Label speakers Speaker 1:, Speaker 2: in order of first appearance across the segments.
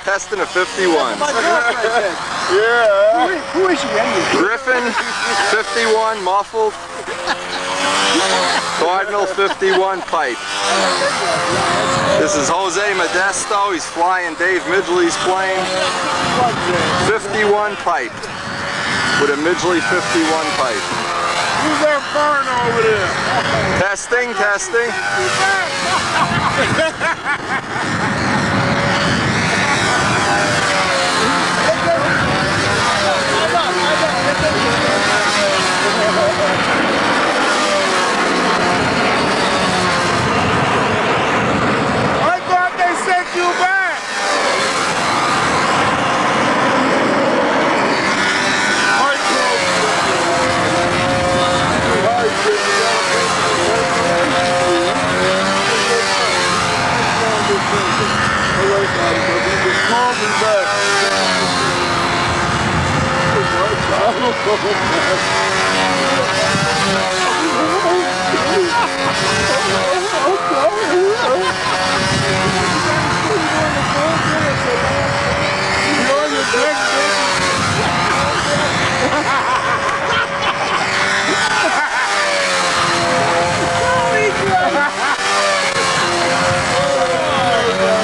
Speaker 1: testing a 51.
Speaker 2: Yeah. Who is she anyway?
Speaker 1: Griffin 51 muffled. Cardinal 51 pipe. This is Jose Modesto. He's flying Dave Midgley's plane. 51 pipe. With a Midgley 51 pipe.
Speaker 2: Who's that burn over there?
Speaker 1: Testing, testing.
Speaker 2: I thought they sent you back.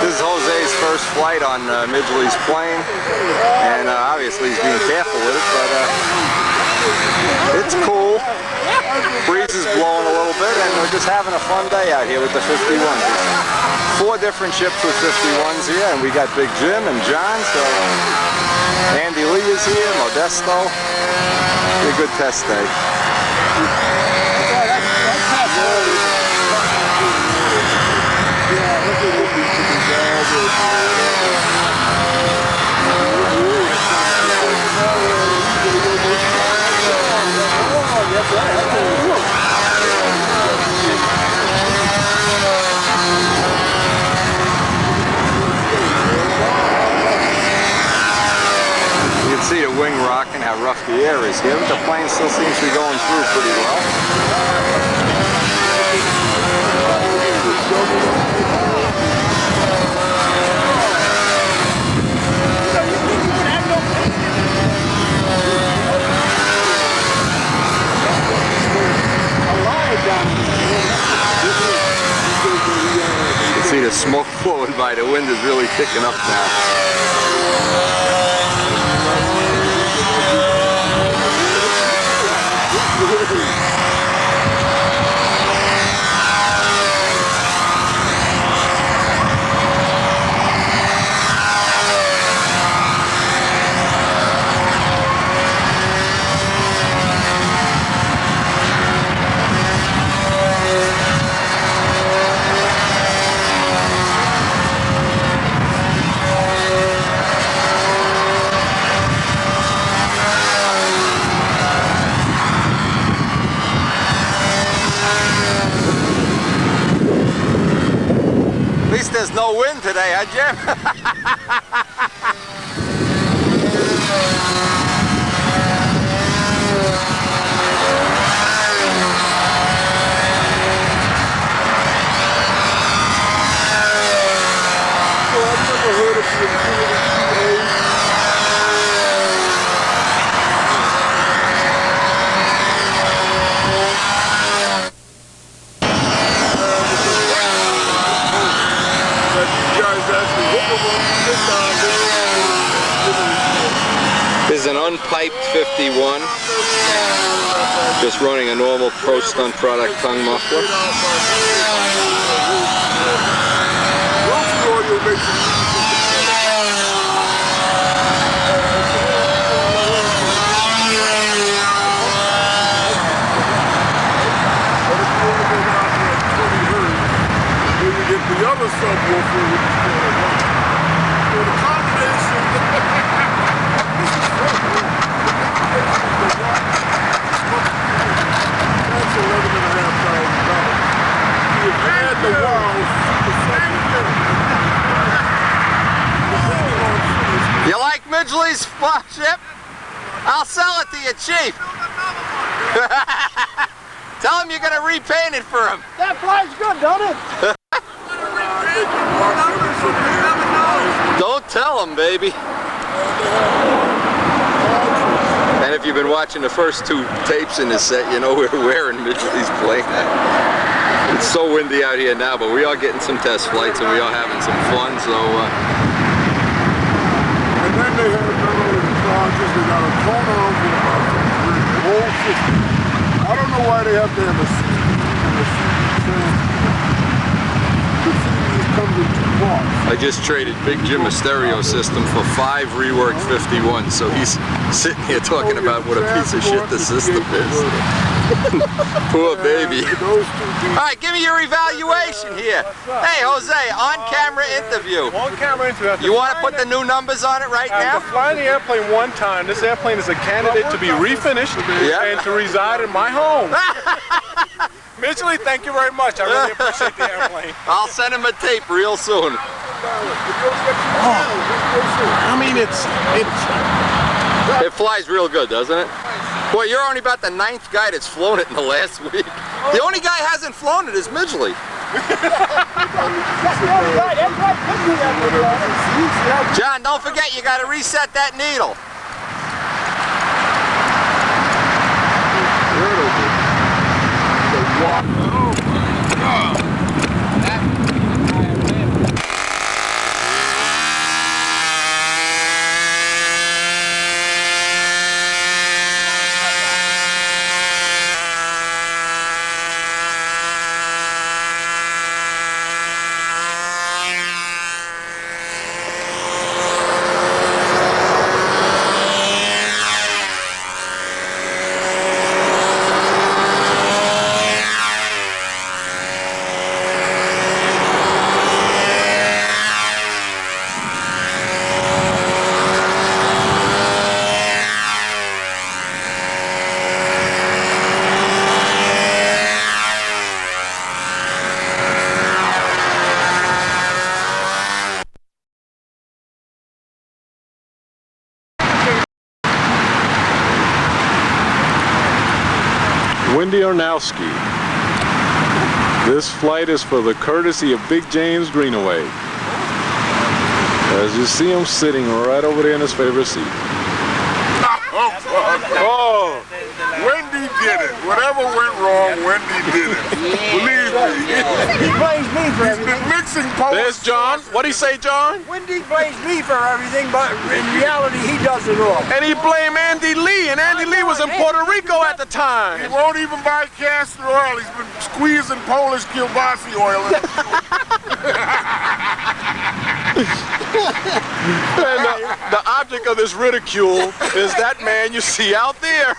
Speaker 1: This is Jose's first flight on Midgley's plane, and obviously he's being careful with it, but it's cool. Breeze is blowing a little bit, and we're just having a fun day out here with the 51s. 4 different ships with 51s here, and we got Big Jim and John, so Andy Lee is here, Modesto. Be a good test day. You can see the wing rocking, how rough the air is here, but the plane still seems to be going through pretty well. You can see the smoke blowing by, the wind is really picking up now. At least there's no wind today, huh, Jim? This is an unpiped 51, just running a normal Pro Stunt product tongue muffler.
Speaker 2: The other subwoofer with the combination. That's $11,500. You add the walls.
Speaker 1: You like Midgley's ship? I'll sell it to you cheap. Tell him you're going to repaint it for him.
Speaker 3: That flies good, don't it?
Speaker 1: Don't tell him. them, baby. And if you've been watching the first two tapes in this set, you know we're wearing Midgley's plane. It's so windy out here now, but we are getting some test flights and we are having some fun. So.
Speaker 2: And then they have not only the charges, they got a toner over the whole system. I don't know why they have to have a system.
Speaker 1: I just traded Big Jim a stereo system for 5 reworked 51s, so he's sitting here talking about what a piece of shit the system is. Poor baby. Alright, give me your evaluation here. Hey Jose, on-camera interview.
Speaker 3: On-camera interview.
Speaker 1: You want to put the new numbers on it right now?
Speaker 3: After flying the airplane one time, this airplane is a candidate to be refinished and to reside in my home. Midgley, thank you very much. I really appreciate the airplane.
Speaker 1: I'll send him a tape real soon.
Speaker 3: I mean,
Speaker 1: it flies real good, doesn't it? Boy, you're only about the 9th guy that's flown it in the last week. The only guy who hasn't flown it is Midgley. John, don't forget you got to reset that needle.
Speaker 3: Wendy Arnowski. This flight is for the courtesy of Big James Greenaway. As you see him sitting right over there in his favorite seat.
Speaker 2: Oh, Wendy did it. Whatever went wrong, Wendy did it. Believe me.
Speaker 4: He blames me for
Speaker 2: He's
Speaker 4: everything.
Speaker 2: been mixing Polish.
Speaker 3: There's John. What'd he say, John?
Speaker 4: Wendy blames me for everything, but in reality, he does it all.
Speaker 3: And he blamed Andy Lee, and Andy Lee was in Puerto Rico at the
Speaker 2: He
Speaker 3: time.
Speaker 2: won't even buy castor oil. He's been squeezing Polish kielbasa oil in it.
Speaker 3: And the object of this ridicule is that man you see out there.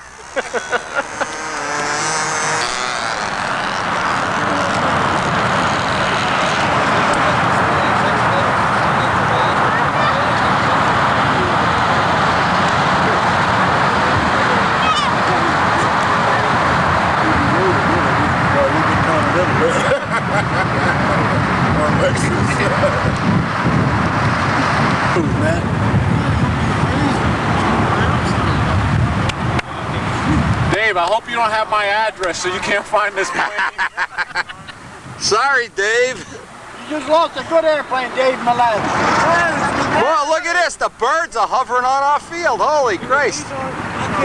Speaker 3: Dave, I hope you don't have my address so you can't find this plane.
Speaker 1: Sorry, Dave.
Speaker 4: You just lost a good airplane, Dave, my lad.
Speaker 1: Well, look at this. The birds are hovering on our field. Holy Christ.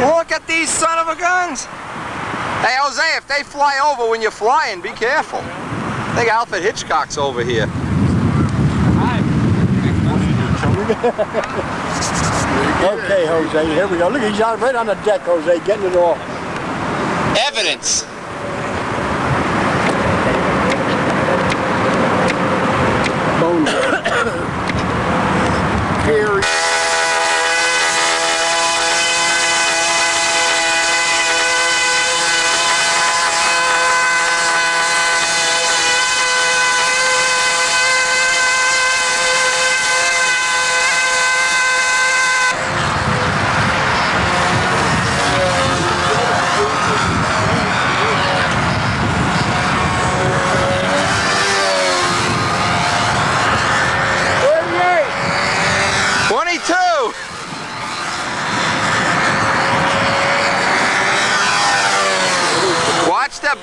Speaker 1: Look at these son of a guns. Hey, Jose, if they fly over when you're flying, be careful. I think Alfred Hitchcock's over here.
Speaker 4: Okay, Jose, here we go. Look, he's out right on the deck, Jose, getting it off.
Speaker 1: Evidence.
Speaker 2: Carry.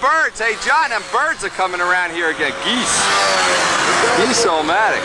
Speaker 1: Birds. Hey, John, them birds are coming around here again. Geese. Geese-o-matic.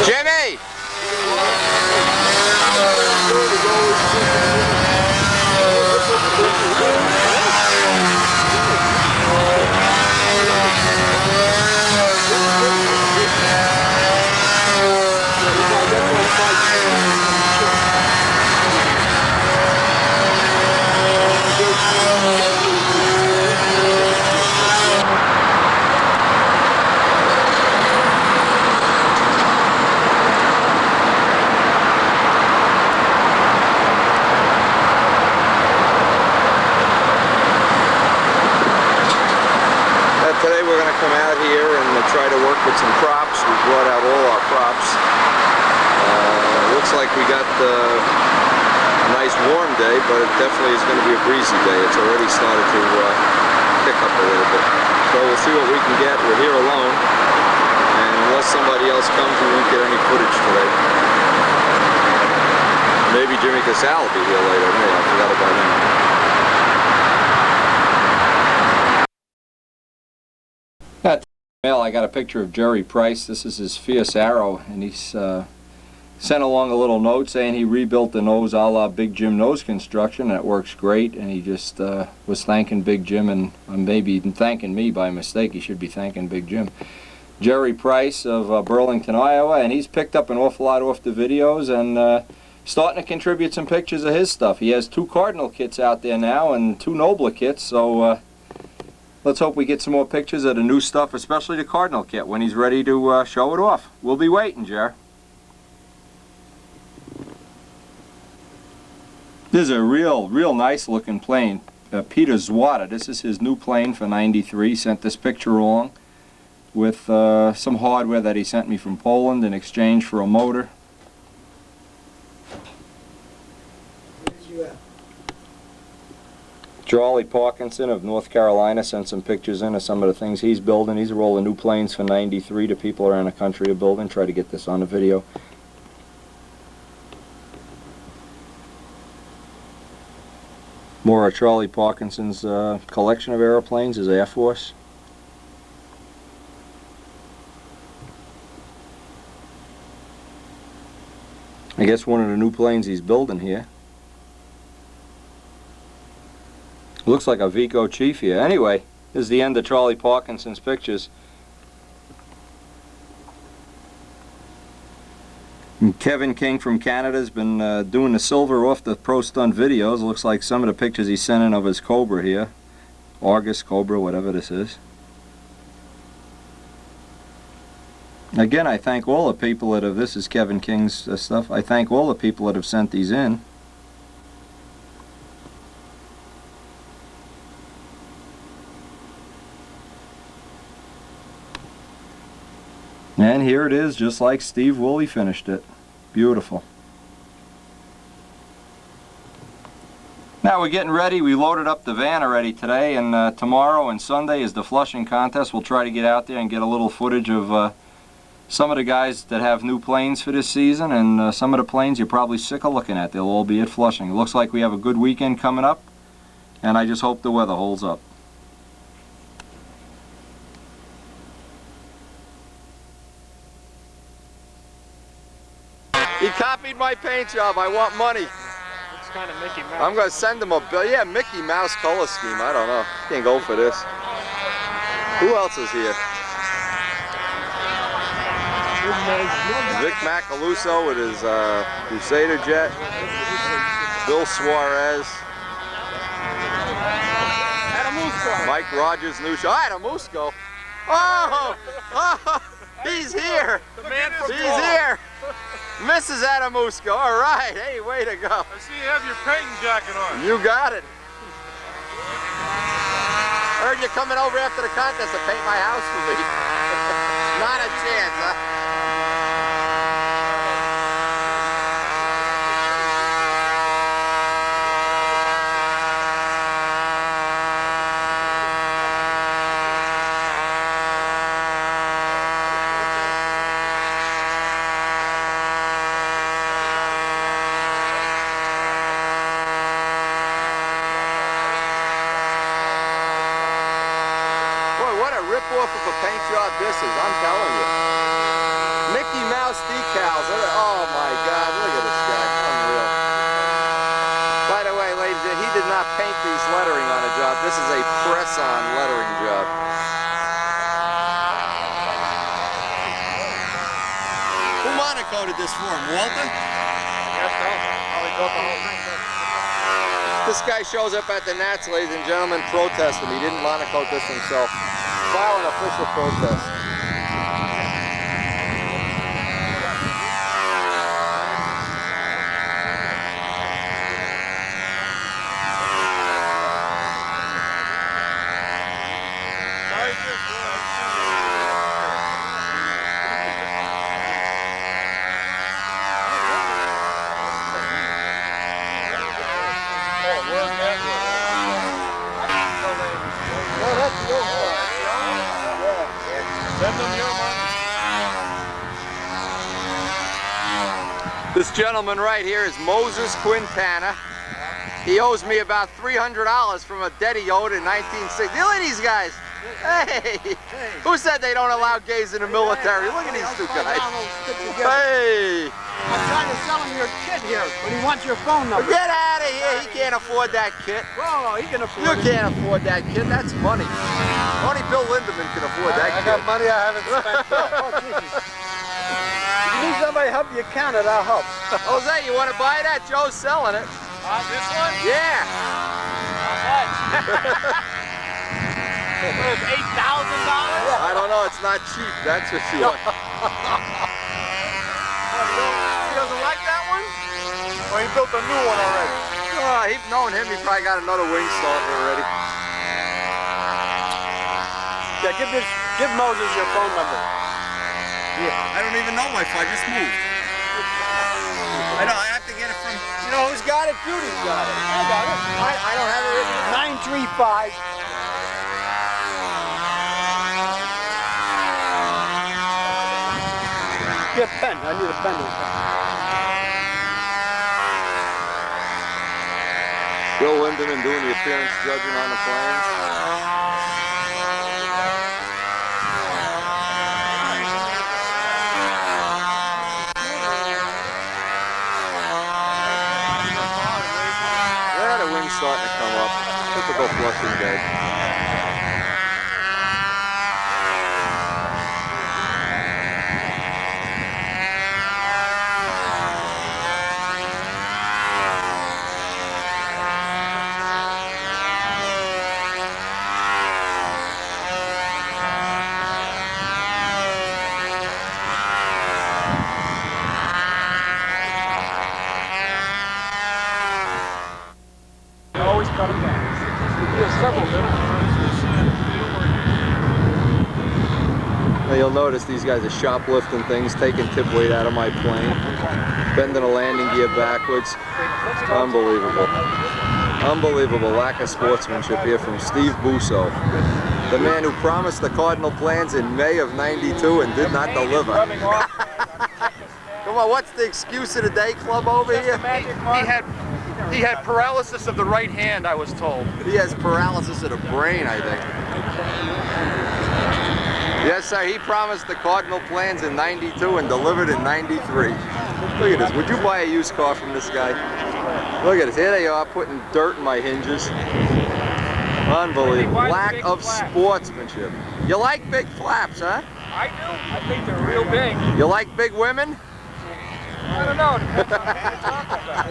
Speaker 1: Jimmy! Today we're going to come out here and try to work with some props. We brought out all our props. Looks like we got a nice warm day, but it definitely is going to be a breezy day. It's already started to pick up a little bit. So we'll see what we can get. We're here alone, and unless somebody else comes, we won't get any footage today. Maybe Jimmy Casal will be here later. Hey, I forgot about him. At mail, I got a picture of Jerry Price. This is his Fierce Arrow, and he's sent along a little note saying he rebuilt the nose a la Big Jim nose construction. That works great, and he just was thanking Big Jim, and maybe even thanking me by mistake. He should be thanking Big Jim. Jerry Price of Burlington, Iowa, and he's picked up an awful lot off the videos and starting to contribute some pictures of his stuff. He has 2 Cardinal kits out there now and 2 Nobler kits, so let's hope we get some more pictures of the new stuff, especially the Cardinal kit, when he's ready to show it off. We'll be waiting, Jer. This is a real nice looking plane. Peter Zwada, this is his new plane for '93. Sent this picture along with some hardware that he sent me from Poland in exchange for a motor. Charlie Parkinson of North Carolina sent some pictures in of some of the things he's building. These are all the new planes for '93 to people around the country are building. Try to get this on the video. More of Charlie Parkinson's collection of airplanes, his Air Force. I guess one of the new planes he's building here. Looks like a Vico Chief here. Anyway, this is the end of Charlie Parkinson's pictures. And Kevin King from Canada has been doing the silver off the Pro Stunt videos. Looks like some of the pictures he's sending of his Cobra here. Argus, Cobra, whatever this is. Again, I thank all the people that have, this is Kevin King's stuff, I thank all the people that have sent these in. And here it is, just like Steve Woolley finished it. Beautiful. Now we're getting ready. We loaded up the van already today, and tomorrow and Sunday is the Flushing contest. We'll try to get out there and get a little footage of some of the guys that have new planes for this season, and some of the planes you're probably sick of looking at. They'll all be at Flushing. It looks like we have a good weekend coming up, and I just hope the weather holds up. He copied my paint job. I want money.
Speaker 3: It's kind of Mickey Mouse.
Speaker 1: I'm going to send him a bill. Yeah, Mickey Mouse color scheme. I don't know. Can't go for this. Who else is here? Vic Macaluso with his Crusader jet. Bill Suarez. Mike Rogers, new show. Adamusco. Oh, he's here.
Speaker 3: The man from
Speaker 1: He's here. Mrs. Adamusco, all right. Hey, way to go.
Speaker 3: I see you have your painting jacket on.
Speaker 1: You got it. Heard you coming over after the contest to paint my house for me. Not a chance, huh? What a rip-off of a paint job this is, I'm telling you. House decals. Oh my God, look at this guy. Unreal. By the way, ladies, he did not paint these lettering on a job. This is a press-on lettering job. Who monocoated this for him, Walter?
Speaker 3: Yes, no. Probably built the whole thing.
Speaker 1: This guy shows up at the Nats, ladies and gentlemen, protesting. He didn't monocoat this himself. File an official protest. This gentleman right here is Moses Quintana. He owes me about $300 from a debt he owed in 1960. Look at these guys. Hey! Who said they don't allow gays in the military? Look at these two guys. Hey!
Speaker 4: I'm trying to sell him your kit here, but he wants your phone number.
Speaker 1: Get out of here! He can't afford that kit.
Speaker 4: Oh, he can afford
Speaker 1: You
Speaker 4: it.
Speaker 1: can't afford that kit. That's money. Only Bill Lindemann can afford that kit.
Speaker 3: I got money I haven't spent.
Speaker 4: If you need somebody to help you count it, I'll help.
Speaker 1: Jose, you want to buy that? Joe's selling it.
Speaker 3: This one?
Speaker 1: Yeah.
Speaker 3: How much? $8,000?
Speaker 1: I don't know. It's not cheap. That's for sure.
Speaker 3: He doesn't like that one? Well, he built a new one already.
Speaker 1: He's known him. He probably got another wing starter already.
Speaker 4: Yeah, give Moses your phone number.
Speaker 1: Yeah. I don't even know my phone. I just moved. I know. I have to get it from. You know who's got it? Judy's got it.
Speaker 4: I got it.
Speaker 1: I don't have it written.
Speaker 4: 935. Get a pen. I need a pen.
Speaker 1: Bill Lindemann doing the appearance judging on the planes. Yeah, the wing's starting to come up. Typical Flushing day.
Speaker 3: Always cut them down. There's several
Speaker 1: Now you'll notice these guys are shoplifting things, taking tip weight out of my plane, bending a landing gear backwards. Unbelievable. Unbelievable lack of sportsmanship here from Steve Busso, the man who promised the Cardinal plans in May of '92 and did not deliver. Come on, what's the excuse of the day club over here?
Speaker 3: He had paralysis of the right hand, I was told.
Speaker 1: He has paralysis of the brain, I think. Yes, sir, he promised the Cardinal plans in '92 and delivered in '93. Look at this. Would you buy a used car from this guy? Look at this. Here they are putting dirt in my hinges. Unbelievable. Lack of sportsmanship. You like big flaps, huh?
Speaker 3: I do. I think they're real big.
Speaker 1: You like big women?
Speaker 3: I don't know. Depends on who you're talking about.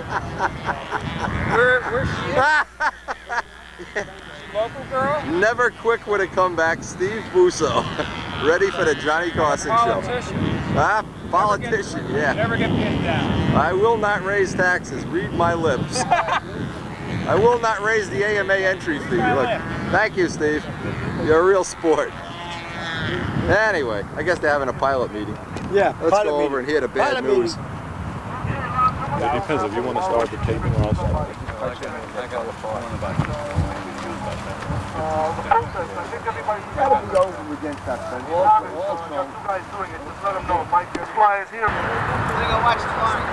Speaker 3: Where's she? Local girl?
Speaker 1: Never quick with a comeback. Steve Busso. Ready for the Johnny Carson show.
Speaker 3: Politician.
Speaker 1: Politician, yeah.
Speaker 3: Never get pinned down.
Speaker 1: I will not raise taxes. Read my lips. I will not raise the AMA entry fee. Look, thank you, Steve. You're a real sport. Anyway, I guess they're having a pilot meeting.
Speaker 4: Yeah,
Speaker 1: Let's go over and hear the bad news.
Speaker 3: It depends if you want to start the taping or else.
Speaker 4: Gotta be over against that thing.
Speaker 5: Flyers here. We're gonna watch the flying.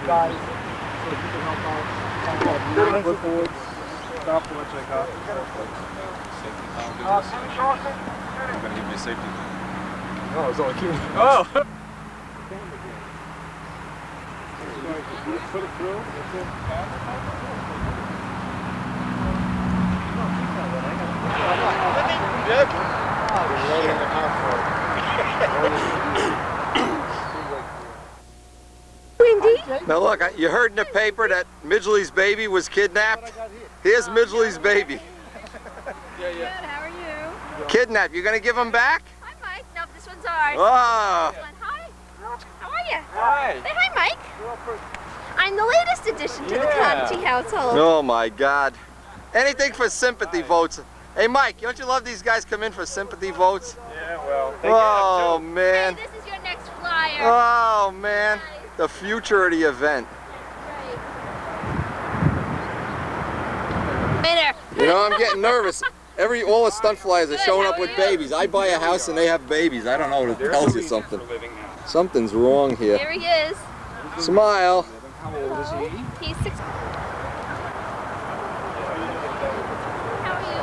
Speaker 4: guys. So if you can help out.
Speaker 3: Clipboards, stop watch I got. I'm gonna give you a safety thing. No, it's only cute. Oh! Put it through.
Speaker 6: Windy?
Speaker 1: Now look, you heard in the paper that Midgley's baby was kidnapped. Here's Midgley's baby.
Speaker 6: Good, how are you?
Speaker 1: Kidnapped. You gonna give him back?
Speaker 6: Hi, Mike. No, this one's ours.
Speaker 1: Oh.
Speaker 6: This one. Hi. How are you?
Speaker 3: Hi.
Speaker 6: Say hi, Mike. I'm the latest addition to the Conti household.
Speaker 1: Oh my God. Anything for sympathy votes. Hey Mike, don't you love these guys come in for sympathy votes?
Speaker 3: Yeah, well, they
Speaker 1: Oh
Speaker 3: can
Speaker 1: man.
Speaker 6: Hey, this is your next flyer.
Speaker 1: Oh man. The future of the event.
Speaker 6: Later.
Speaker 1: You know, I'm getting nervous. All the stunt flyers are showing up with babies. I buy a house and they have babies. I don't know. It tells you something. Something's wrong here.
Speaker 6: Here he is.
Speaker 1: Smile.
Speaker 3: How old is he?
Speaker 6: He's 6. How are you?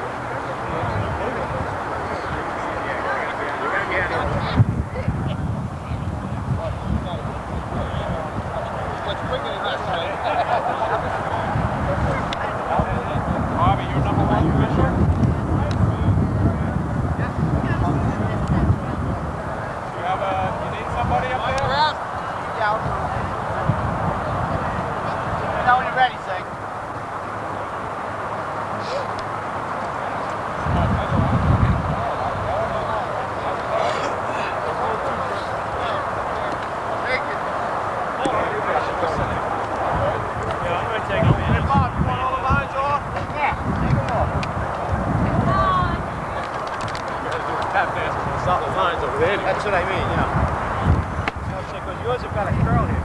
Speaker 3: Bobby, you're number 1 commissioner? You need somebody up there?
Speaker 5: Yeah, now when you're ready, say. That's what I mean, yeah. Because yours have got a curl here.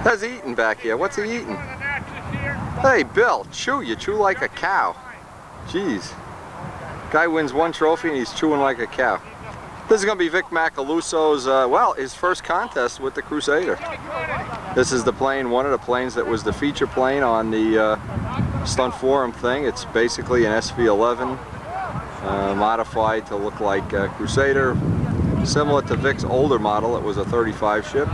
Speaker 1: How's he eating back here? What's he eating? Hey Bill, you chew like a cow. Jeez. Guy wins 1 trophy and he's chewing like a cow. This is going to be Vic Macaluso's, his first contest with the Crusader. This is the plane, one of the planes that was the feature plane on the Stunt Forum thing. It's basically an SV-11 modified to look like a Crusader. Similar to Vic's older model, it was a 35 ship.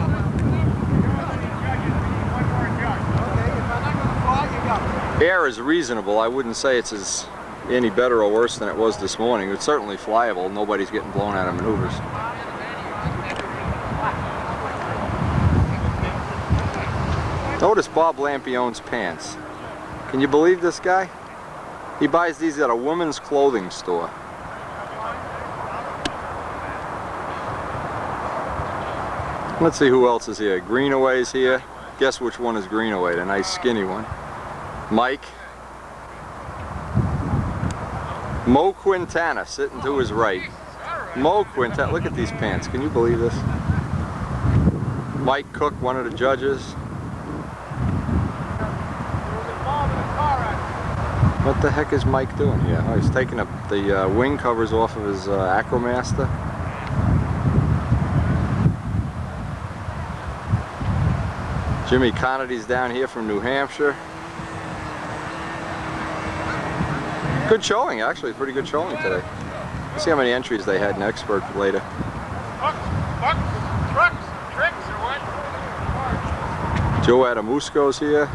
Speaker 1: Air is reasonable. I wouldn't say it's any better or worse than it was this morning. It's certainly flyable. Nobody's getting blown out of maneuvers. Notice Bob Lampione's pants. Can you believe this guy? He buys these at a women's clothing store. Let's see who else is here. Greenaway's here. Guess which one is Greenaway, the nice skinny one. Mike. Mo Quintana sitting to his right. Mo Quintana, look at these pants. Can you believe this? Mike Cook, one of the judges. What the heck is Mike doing here? Oh, he's taking up the wing covers off of his Acromaster. Jimmy Connity's down here from New Hampshire. Good showing, actually. Pretty good showing today. Let's see how many entries they had in Expert later. Joe Adamusco's here.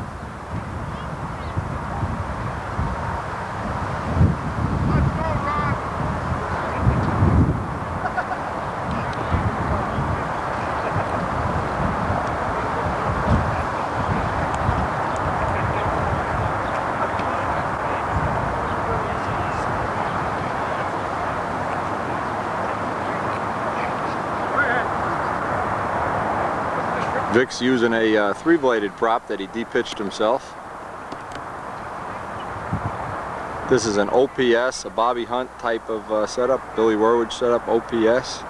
Speaker 1: Vic's using a 3-bladed prop that he de-pitched himself. This is an OPS, a Bobby Hunt type of setup, Billy Werwich setup, OPS.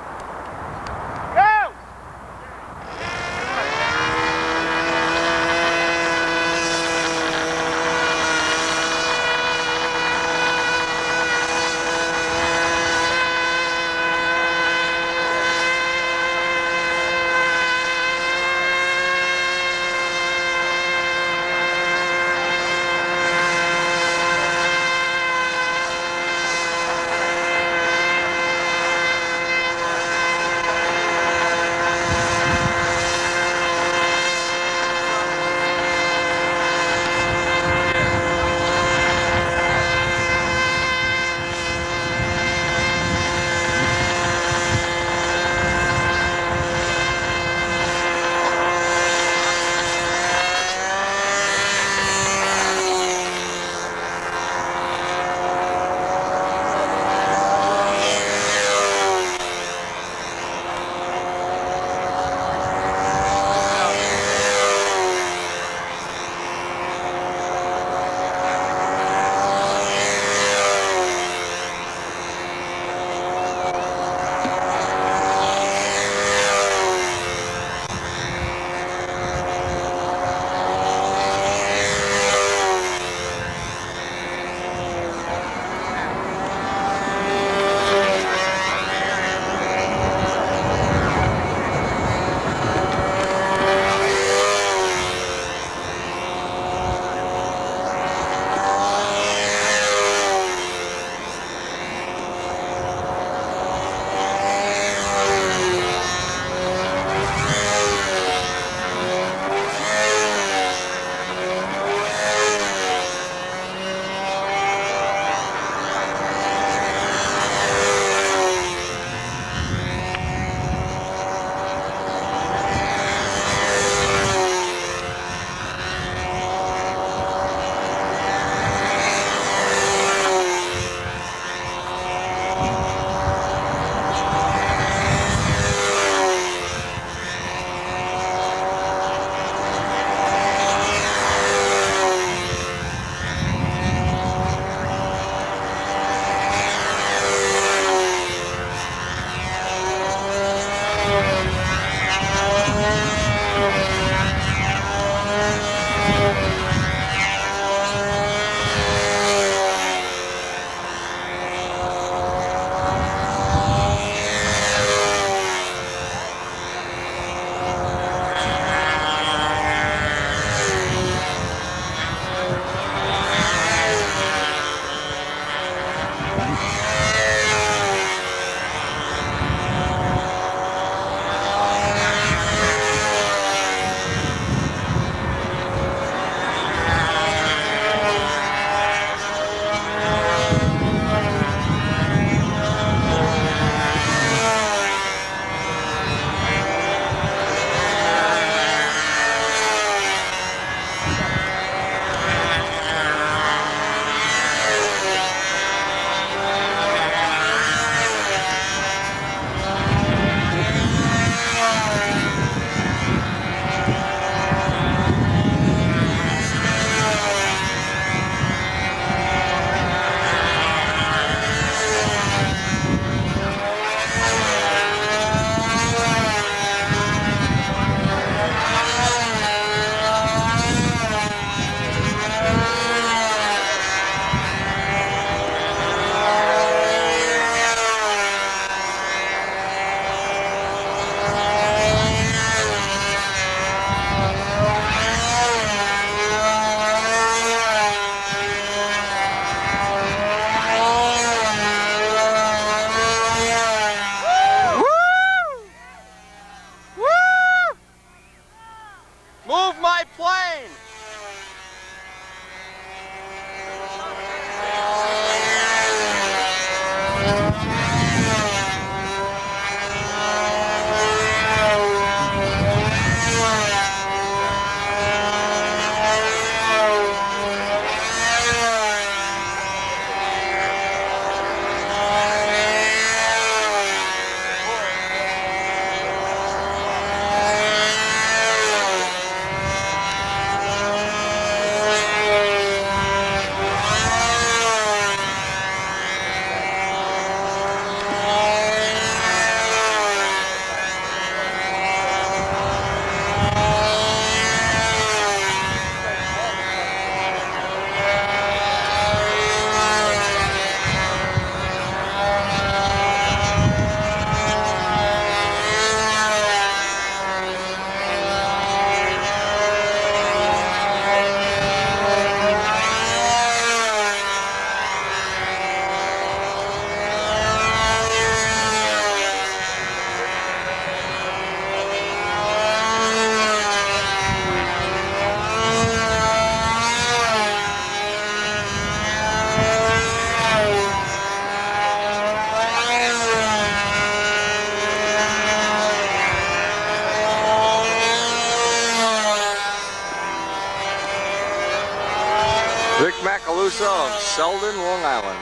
Speaker 1: shores of Selden, Long Island.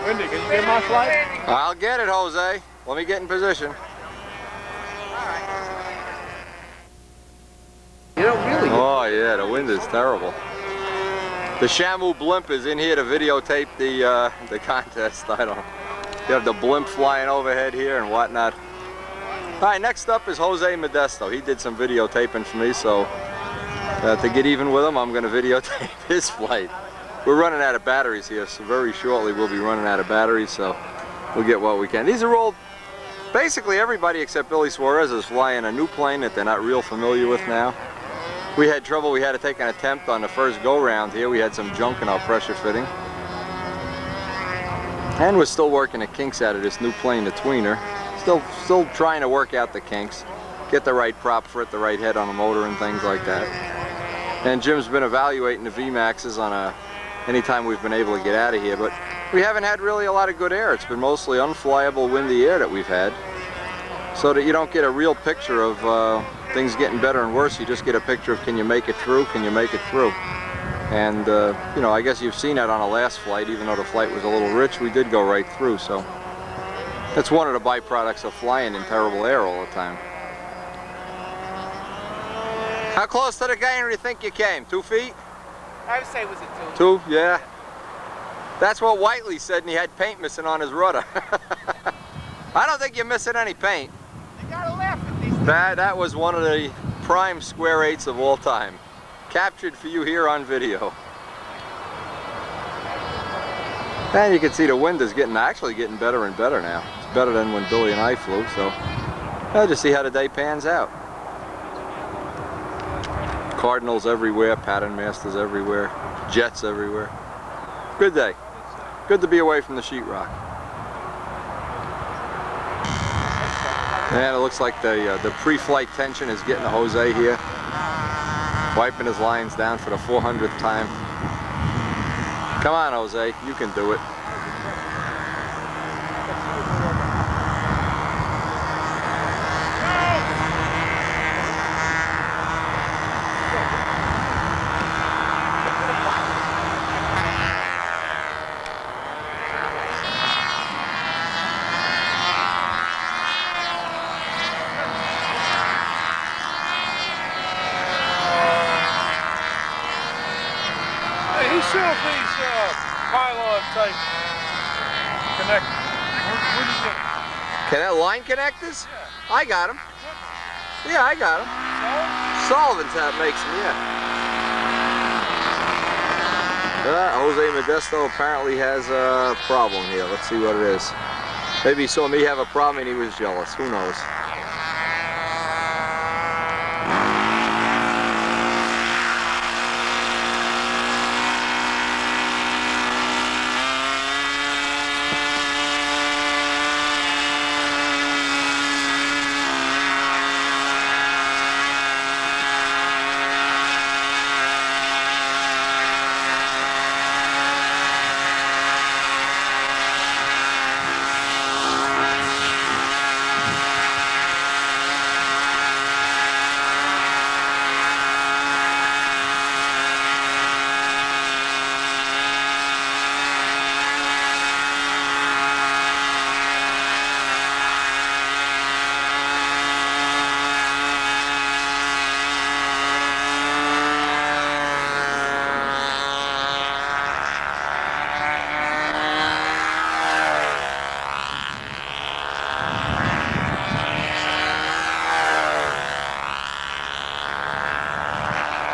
Speaker 3: Wendy, can you get my flight?
Speaker 1: I'll get it, Jose. Let me get in position.
Speaker 5: You don't really.
Speaker 1: Oh yeah, the wind is terrible. The Shamu blimp is in here to videotape the contest. I don't. You have the blimp flying overhead here and whatnot. All right, next up is Jose Modesto. He did some videotaping for me, so to get even with him, I'm going to videotape his flight. We're running out of batteries here, so very shortly we'll be running out of batteries, so we'll get what we can. These are all, basically everybody except Billy Suarez is flying a new plane that they're not real familiar with now. We had trouble, we had to take an attempt on the first go-round here. We had some junk in our pressure fitting. And we're still working the kinks out of this new plane, the tweener. Still trying to work out the kinks. Get the right prop for it, the right head on the motor and things like that. And Jim's been evaluating the VMAXs on anytime we've been able to get out of here, but we haven't had really a lot of good air. It's been mostly unflyable windy air that we've had. So that you don't get a real picture of things getting better and worse, you just get a picture of can you make it through, can you make it through. And you know, I guess you've seen that on the last flight, even though the flight was a little rich, we did go right through, so. That's one of the byproducts of flying in terrible air all the time. How close to the gainer do you think you came? 2 feet?
Speaker 5: I would say, was it 2?
Speaker 1: 2? Yeah. That's what Whiteley said, and he had paint missing on his rudder. I don't think you're missing any paint.
Speaker 5: You gotta laugh at these things.
Speaker 1: That was one of the prime square eights of all time. Captured for you here on video. And you can see the wind is actually getting better and better now. It's better than when Billy and I flew, so I'll just see how the day pans out. Cardinals everywhere, pattern masters everywhere, jets everywhere. Good day. Good to be away from the sheetrock. And it looks like the pre-flight tension is getting to Jose here. Wiping his lines down for the 400th time. Come on, Jose, you can do it.
Speaker 3: Pylon type connector. Where did you get it?
Speaker 1: Can that line connectors?
Speaker 3: Yeah.
Speaker 1: I got them. Yeah, I got them. Sullivan's that makes them, yeah. Jose Modesto apparently has a problem here. Let's see what it is. Maybe he saw me have a problem and he was jealous. Who knows?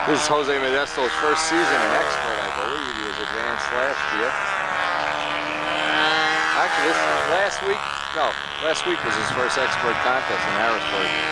Speaker 1: This is Jose Modesto's first season in expert, I believe. He was advanced last year. Actually, last week was his first expert contest in Harrisburg.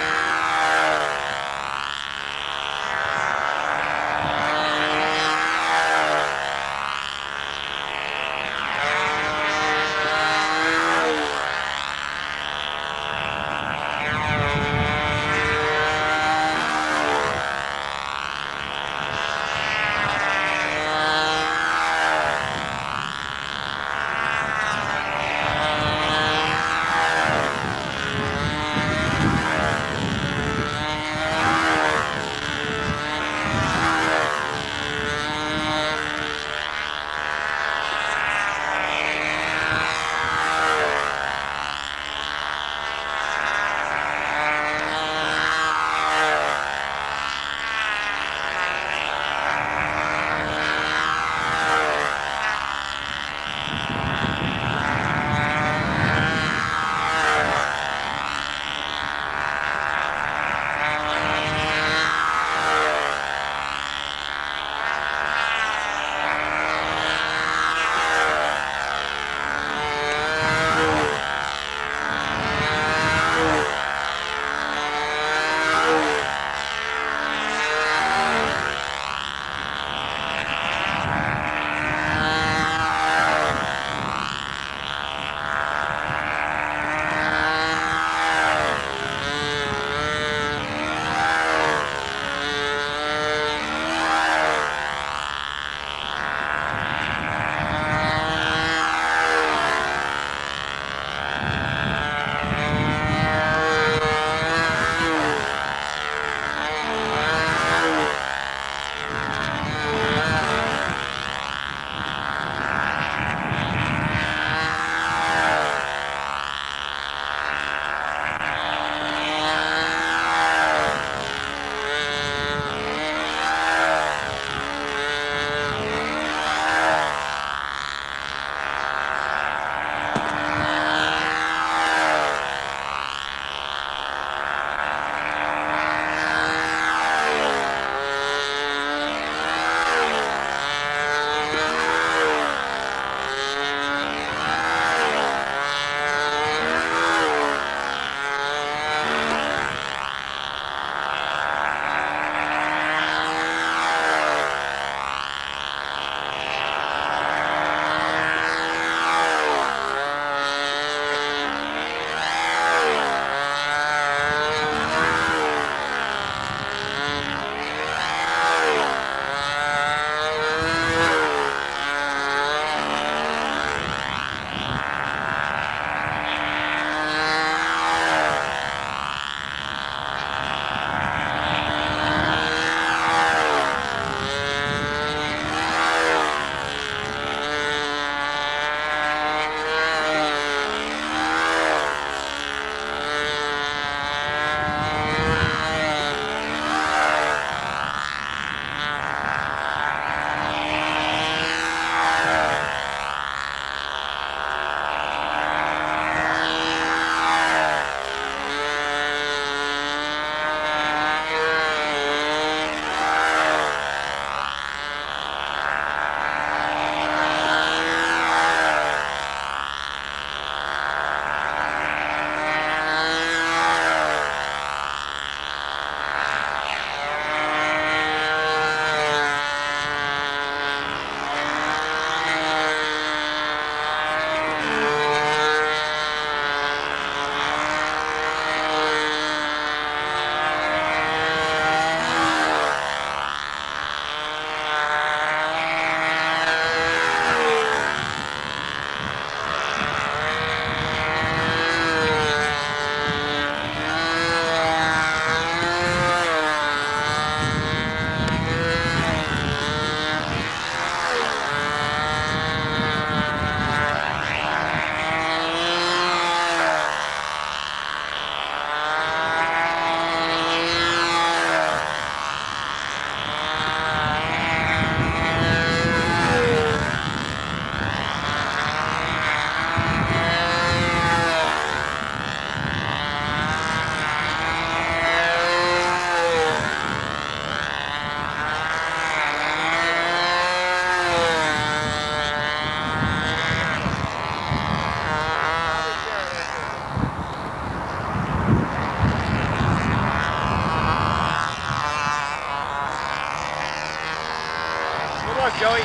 Speaker 5: Joey.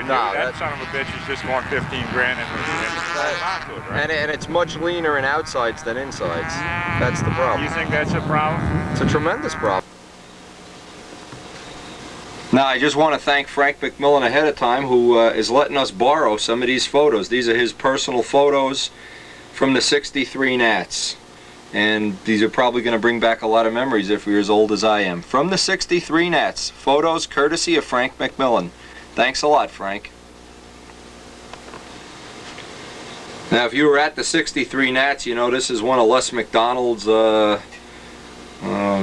Speaker 1: No,
Speaker 7: that son of a bitch is just going 15 grand and onto it, right?
Speaker 1: and it's much leaner in outsides than insides. That's the problem.
Speaker 7: You think that's a problem?
Speaker 1: It's a tremendous problem. Now, I just want to thank Frank McMillan ahead of time, who is letting us borrow some of these photos. These are his personal photos from the '63 Nats. And these are probably going to bring back a lot of memories if you're as old as I am. From the '63 Nats, photos courtesy of Frank McMillan. Thanks a lot, Frank. Now, if you were at the '63 Nats, you know this is one of Les McDonald's, oh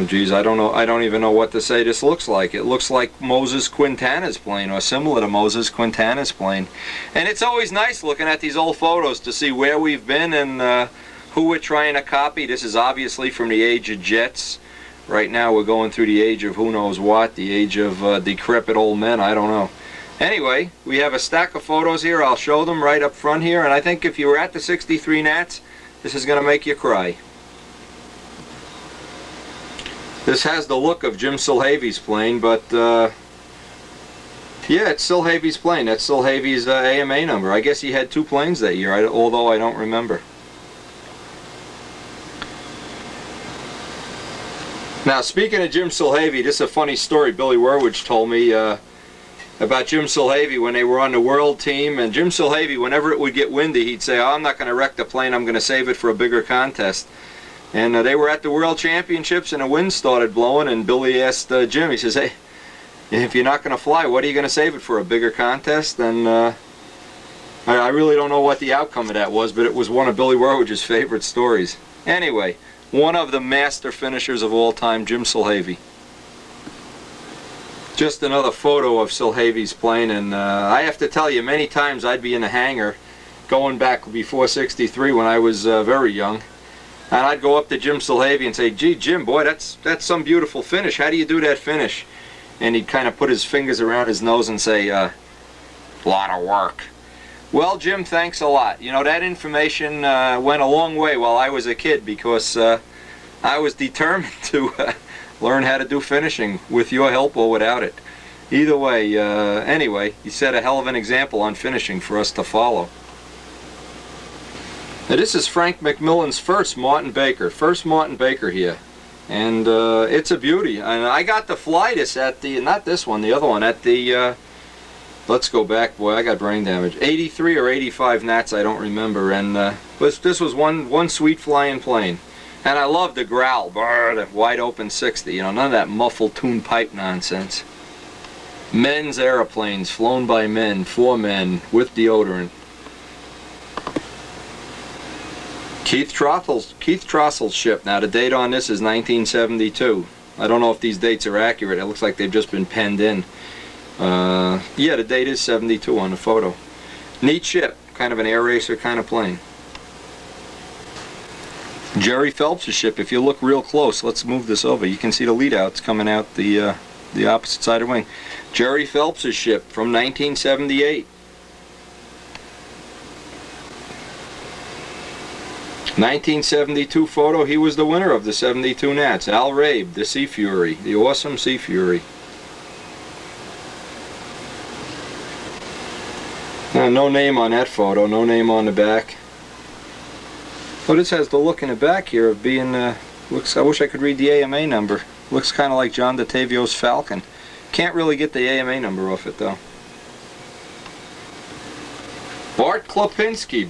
Speaker 1: geez, I don't know, I don't even know what to say this looks like. It looks like Moses Quintana's plane, or similar to Moses Quintana's plane. And it's always nice looking at these old photos to see where we've been and who we're trying to copy. This is obviously from the age of jets. Right now we're going through the age of who knows what, the age of decrepit old men, I don't know. Anyway, we have a stack of photos here. I'll show them right up front here, and I think if you were at the '63 Nats, this is going to make you cry. This has the look of Jim Silhavy's plane, but yeah, it's Silhavy's plane. That's Silhavy's AMA number. I guess he had 2 planes that year, although I don't remember. Now, speaking of Jim Silhavy, this is a funny story Billy Werwich told me about Jim Silhavy when they were on the world team. And Jim Silhavy, whenever it would get windy, he'd say, "Oh, I'm not going to wreck the plane, I'm going to save it for a bigger contest." And they were at the World Championships and the wind started blowing, and Billy asked Jim, he says, "Hey, if you're not going to fly, what are you going to save it for, a bigger contest?" And I really don't know what the outcome of that was, but it was one of Billy Werwich's favorite stories. Anyway, one of the master finishers of all time, Jim Silhavy. Just another photo of Silhavy's plane, and I have to tell you, many times I'd be in the hangar going back before '63 when I was very young, and I'd go up to Jim Silhavy and say, "Gee, Jim, boy, that's some beautiful finish. How do you do that finish?" And he'd kind of put his fingers around his nose and say, "Lot of work." Well, Jim, thanks a lot. You know, that information went a long way while I was a kid, because I was determined to learn how to do finishing, with your help or without it. Either way, anyway, he set a hell of an example on finishing for us to follow. Now, this is Frank McMillan's first Martin Baker here. And it's a beauty. And I got to fly this at the, not this one, the other one, at the, let's go back, boy, I got brain damage. 83 or 85 Nats, I don't remember. And this was one sweet flying plane. And I love the growl, brr, the wide open 60, you know, none of that muffled tune pipe nonsense. Men's aeroplanes, flown by men, for men, with deodorant. Keith Trostle's ship. Now, the date on this is 1972. I don't know if these dates are accurate. It looks like they've just been penned in. Yeah, the date is 72 on the photo. Neat ship, kind of an air racer kind of plane. Jerry Phelps' ship, if you look real close, let's move this over, you can see the lead outs coming out the opposite side of the wing. Jerry Phelps' ship from 1978. 1972 photo, he was the winner of the '72 Nats. Al Rabe, the Sea Fury, the awesome Sea Fury. Now, no name on that photo, no name on the back. Well, this has the look in the back here of being, looks, I wish I could read the AMA number. Looks kind of like John DeTavio's Falcon. Can't really get the AMA number off it, though. Bart Klapinski.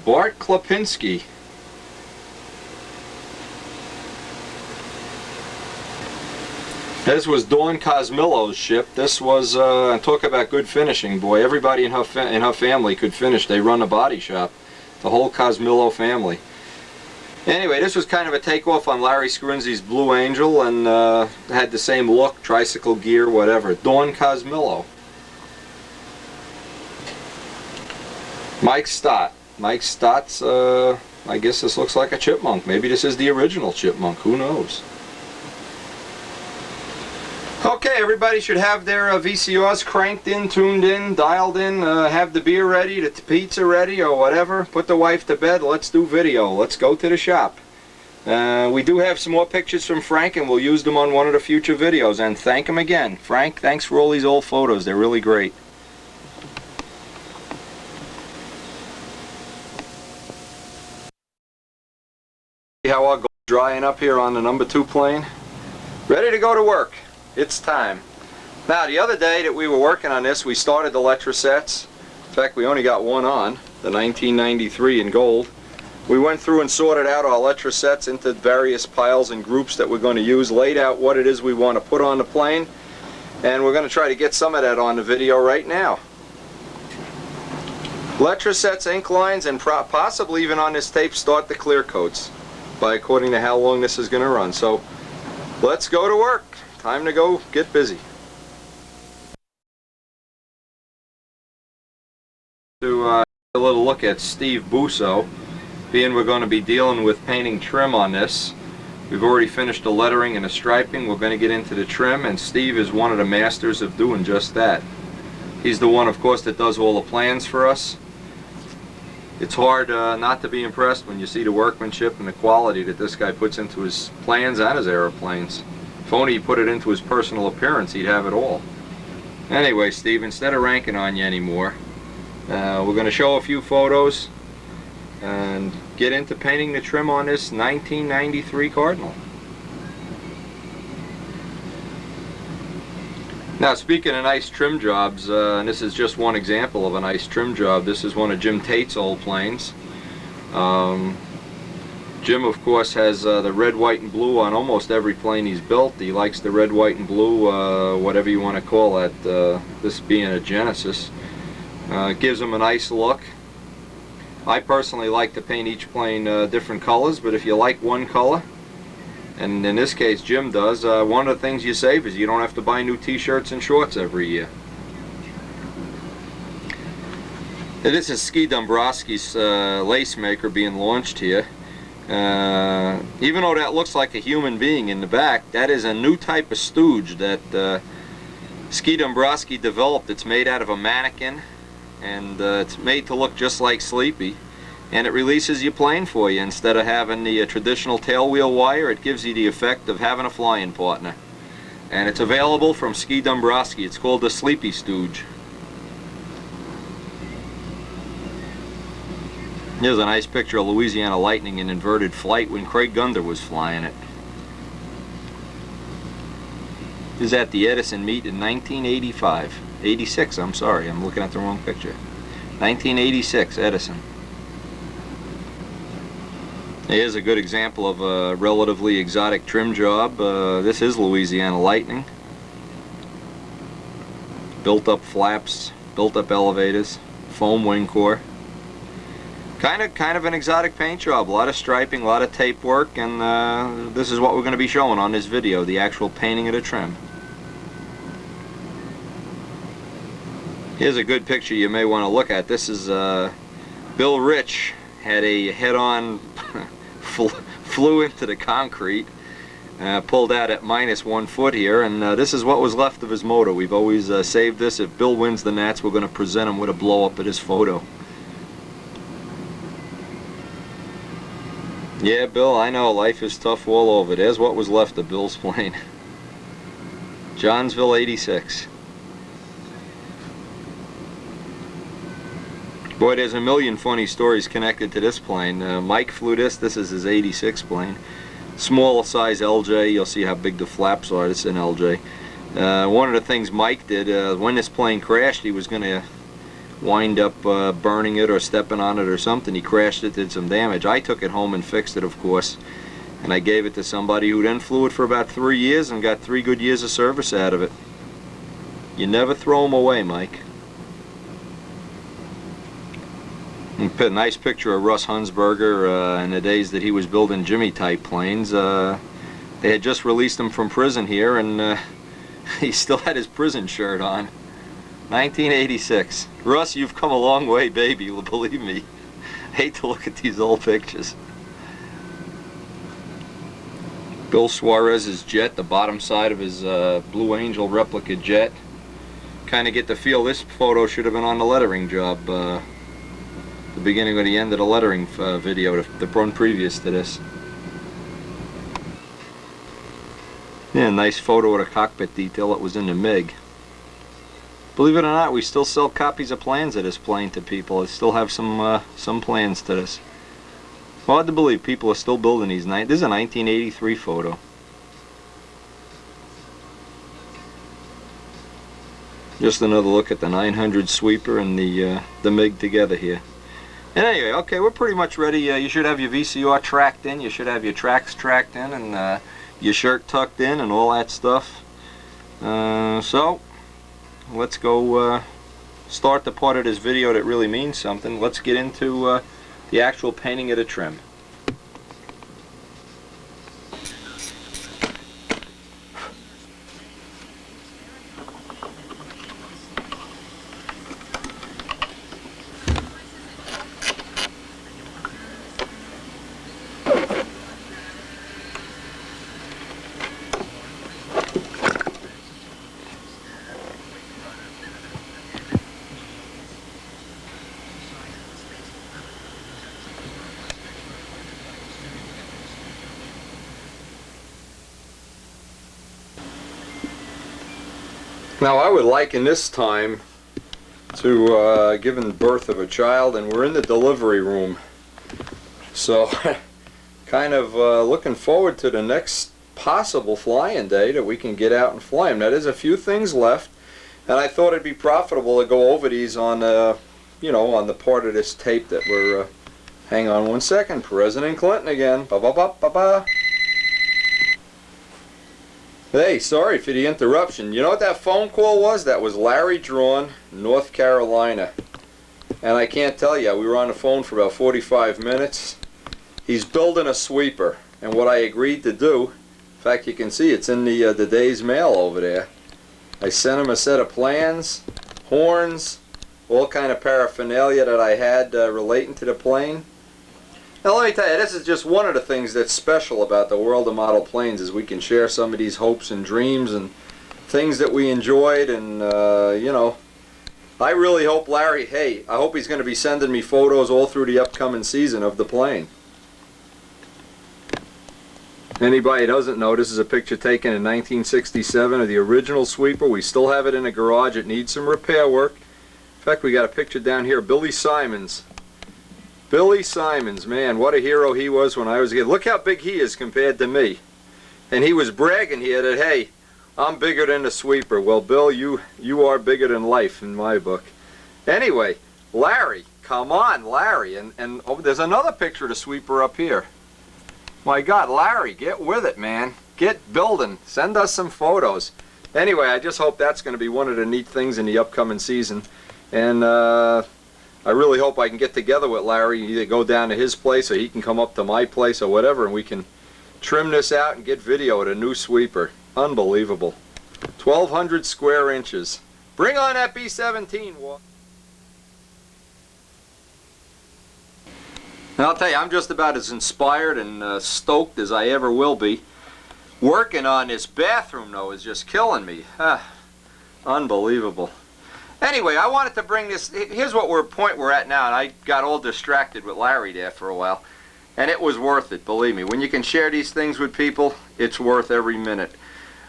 Speaker 1: This was Dawn Cosmillo's ship. This was, talk about good finishing, boy. Everybody in her family could finish. They run a body shop. The whole Cosmillo family. Anyway, this was kind of a takeoff on Larry Scrinsey's Blue Angel, and had the same look, tricycle gear, whatever. Dawn Cosmillo. Mike Stott. Mike Stott's, I guess this looks like a chipmunk. Maybe this is the original chipmunk. Who knows? Okay, everybody should have their VCRs cranked in, tuned in, dialed in, have the beer ready, the pizza ready, or whatever. Put the wife to bed. Let's do video. Let's go to the shop. We do have some more pictures from Frank, and we'll use them on one of the future videos. And thank him again. Frank, thanks for all these old photos. They're really great. See how our gold's drying up here on the number 2 plane? Ready to go to work. It's time. Now, the other day that we were working on this, we started the Letrasets. In fact, we only got one on, the 1993 in gold. We went through and sorted out our Letrasets into various piles and groups that we're going to use, laid out what it is we want to put on the plane, and we're going to try to get some of that on the video right now. Letrasets, ink lines, and possibly even on this tape start the clear coats, by according to how long this is going to run. So let's go to work. Time to go get busy. To a little look at Steve Busso. Being we're going to be dealing with painting trim on this. We've already finished the lettering and the striping. We're going to get into the trim, and Steve is one of the masters of doing just that. He's the one, of course, that does all the plans for us. It's hard not to be impressed when you see the workmanship and the quality that this guy puts into his plans and his aeroplanes. If only he put it into his personal appearance, he'd have it all. Anyway, Steve, instead of ranking on you anymore, we're going to show a few photos and get into painting the trim on this 1993 Cardinal. Now, speaking of nice trim jobs, and this is just one example of a nice trim job. This is one of Jim Tate's old planes. Jim, of course, has the red, white, and blue on almost every plane he's built. He likes the red, white, and blue, whatever you want to call that, this being a Genesis. It gives them a nice look. I personally like to paint each plane different colors, but if you like one color, and in this case Jim does, one of the things you save is you don't have to buy new t-shirts and shorts every year. Now, this is Ski Dombrowski's lace maker being launched here. Even though that looks like a human being in the back, that is a new type of stooge that Ski Dombrowski developed. It's made out of a mannequin, and it's made to look just like Sleepy, and it releases your plane for you. Instead of having the traditional tailwheel wire, it gives you the effect of having a flying partner. And it's available from Ski Dombrowski. It's called the Sleepy Stooge. Here's a nice picture of Louisiana Lightning in inverted flight when Craig Gunder was flying it. It was at the Edison meet in 1985. 86, I'm sorry, I'm looking at the wrong picture. 1986, Edison. Here's a good example of a relatively exotic trim job. This is Louisiana Lightning. Built up flaps, built up elevators, foam wing core. Kind of an exotic paint job. A lot of striping, a lot of tape work, and this is what we're going to be showing on this video, the actual painting of the trim. Here's a good picture you may want to look at. This is Bill Rich had a head-on flew into the concrete, pulled out at -1 foot here, and this is what was left of his motor. We've always saved this. If Bill wins the Nats, we're going to present him with a blow-up of this photo. Yeah, Bill, I know life is tough all over. There's what was left of Bill's plane. Johnsville, 86. Boy, there's a million funny stories connected to this plane. Mike flew this. This is his 86 plane. Small size LJ. You'll see how big the flaps are. This is an LJ. One of the things Mike did, when this plane crashed, he was going to wind up burning it or stepping on it or something. He crashed it, did some damage. I took it home and fixed it, of course, and I gave it to somebody who then flew it for about 3 years and got 3 good years of service out of it. You never throw them away, Mike. And put a nice picture of Russ Hunsberger in the days that he was building Jimmy type planes. They had just released him from prison here, and he still had his prison shirt on. 1986. Russ, you've come a long way, baby, believe me. Hate to look at these old pictures. Bill Suarez's jet, the bottom side of his Blue Angel replica jet. Kind of get the feel this photo should have been on the lettering job. The beginning or the end of the lettering video, the one previous to this. Yeah, nice photo of the cockpit detail. It was in the MiG. Believe it or not, we still sell copies of plans of this plane to people. I still have some plans to this. Hard to believe people are still building these. This is a 1983 photo. Just another look at the 900 sweeper and the MiG together here. And anyway, okay, we're pretty much ready. You should have your VCR tracked in. You should have your tracks tracked in and your shirt tucked in and all that stuff. So let's go start the part of this video that really means something. Let's get into the actual painting of the trim. Now I would liken this time to giving birth of a child, and we're in the delivery room. So kind of looking forward to the next possible flying day that we can get out and fly them. Now there's a few things left, and I thought it'd be profitable to go over these on you know, on the part of this tape that we're hang on one second. President Clinton again. Ba ba ba ba ba. Hey, sorry for the interruption. You know what that phone call was? That was Larry Drawn, North Carolina. And I can't tell you, we were on the phone for about 45 minutes. He's building a sweeper. And what I agreed to do, in fact you can see it's in the day's mail over there. I sent him a set of plans, horns, all kind of paraphernalia that I had relating to the plane. Now let me tell you, this is just one of the things that's special about the world of model planes, is we can share some of these hopes and dreams and things that we enjoyed. And you know, I really hope Larry, hey, I hope he's going to be sending me photos all through the upcoming season of the plane. Anybody doesn't know, this is a picture taken in 1967 of the original sweeper. We still have it in the garage. It needs some repair work. In fact, we got a picture down here, Billy Simons. Billy Simons, man, what a hero he was when I was a kid. Look how big he is compared to me. And he was bragging here that, hey, I'm bigger than the sweeper. Well, Bill, you are bigger than life in my book. Anyway, Larry, come on, Larry. And oh, there's another picture of the sweeper up here. My God, Larry, get with it, man. Get building. Send us some photos. Anyway, I just hope that's going to be one of the neat things in the upcoming season. And I really hope I can get together with Larry, either go down to his place or he can come up to my place or whatever, and we can trim this out and get video of the new sweeper. Unbelievable. 1,200 square inches. Bring on that B-17, Walt. Now I'll tell you, I'm just about as inspired and stoked as I ever will be. Working on this bathroom, though, is just killing me. Unbelievable. Anyway, I wanted to bring this. Here's what point we're at now, and I got all distracted with Larry there for a while, and it was worth it, believe me. When you can share these things with people, it's worth every minute.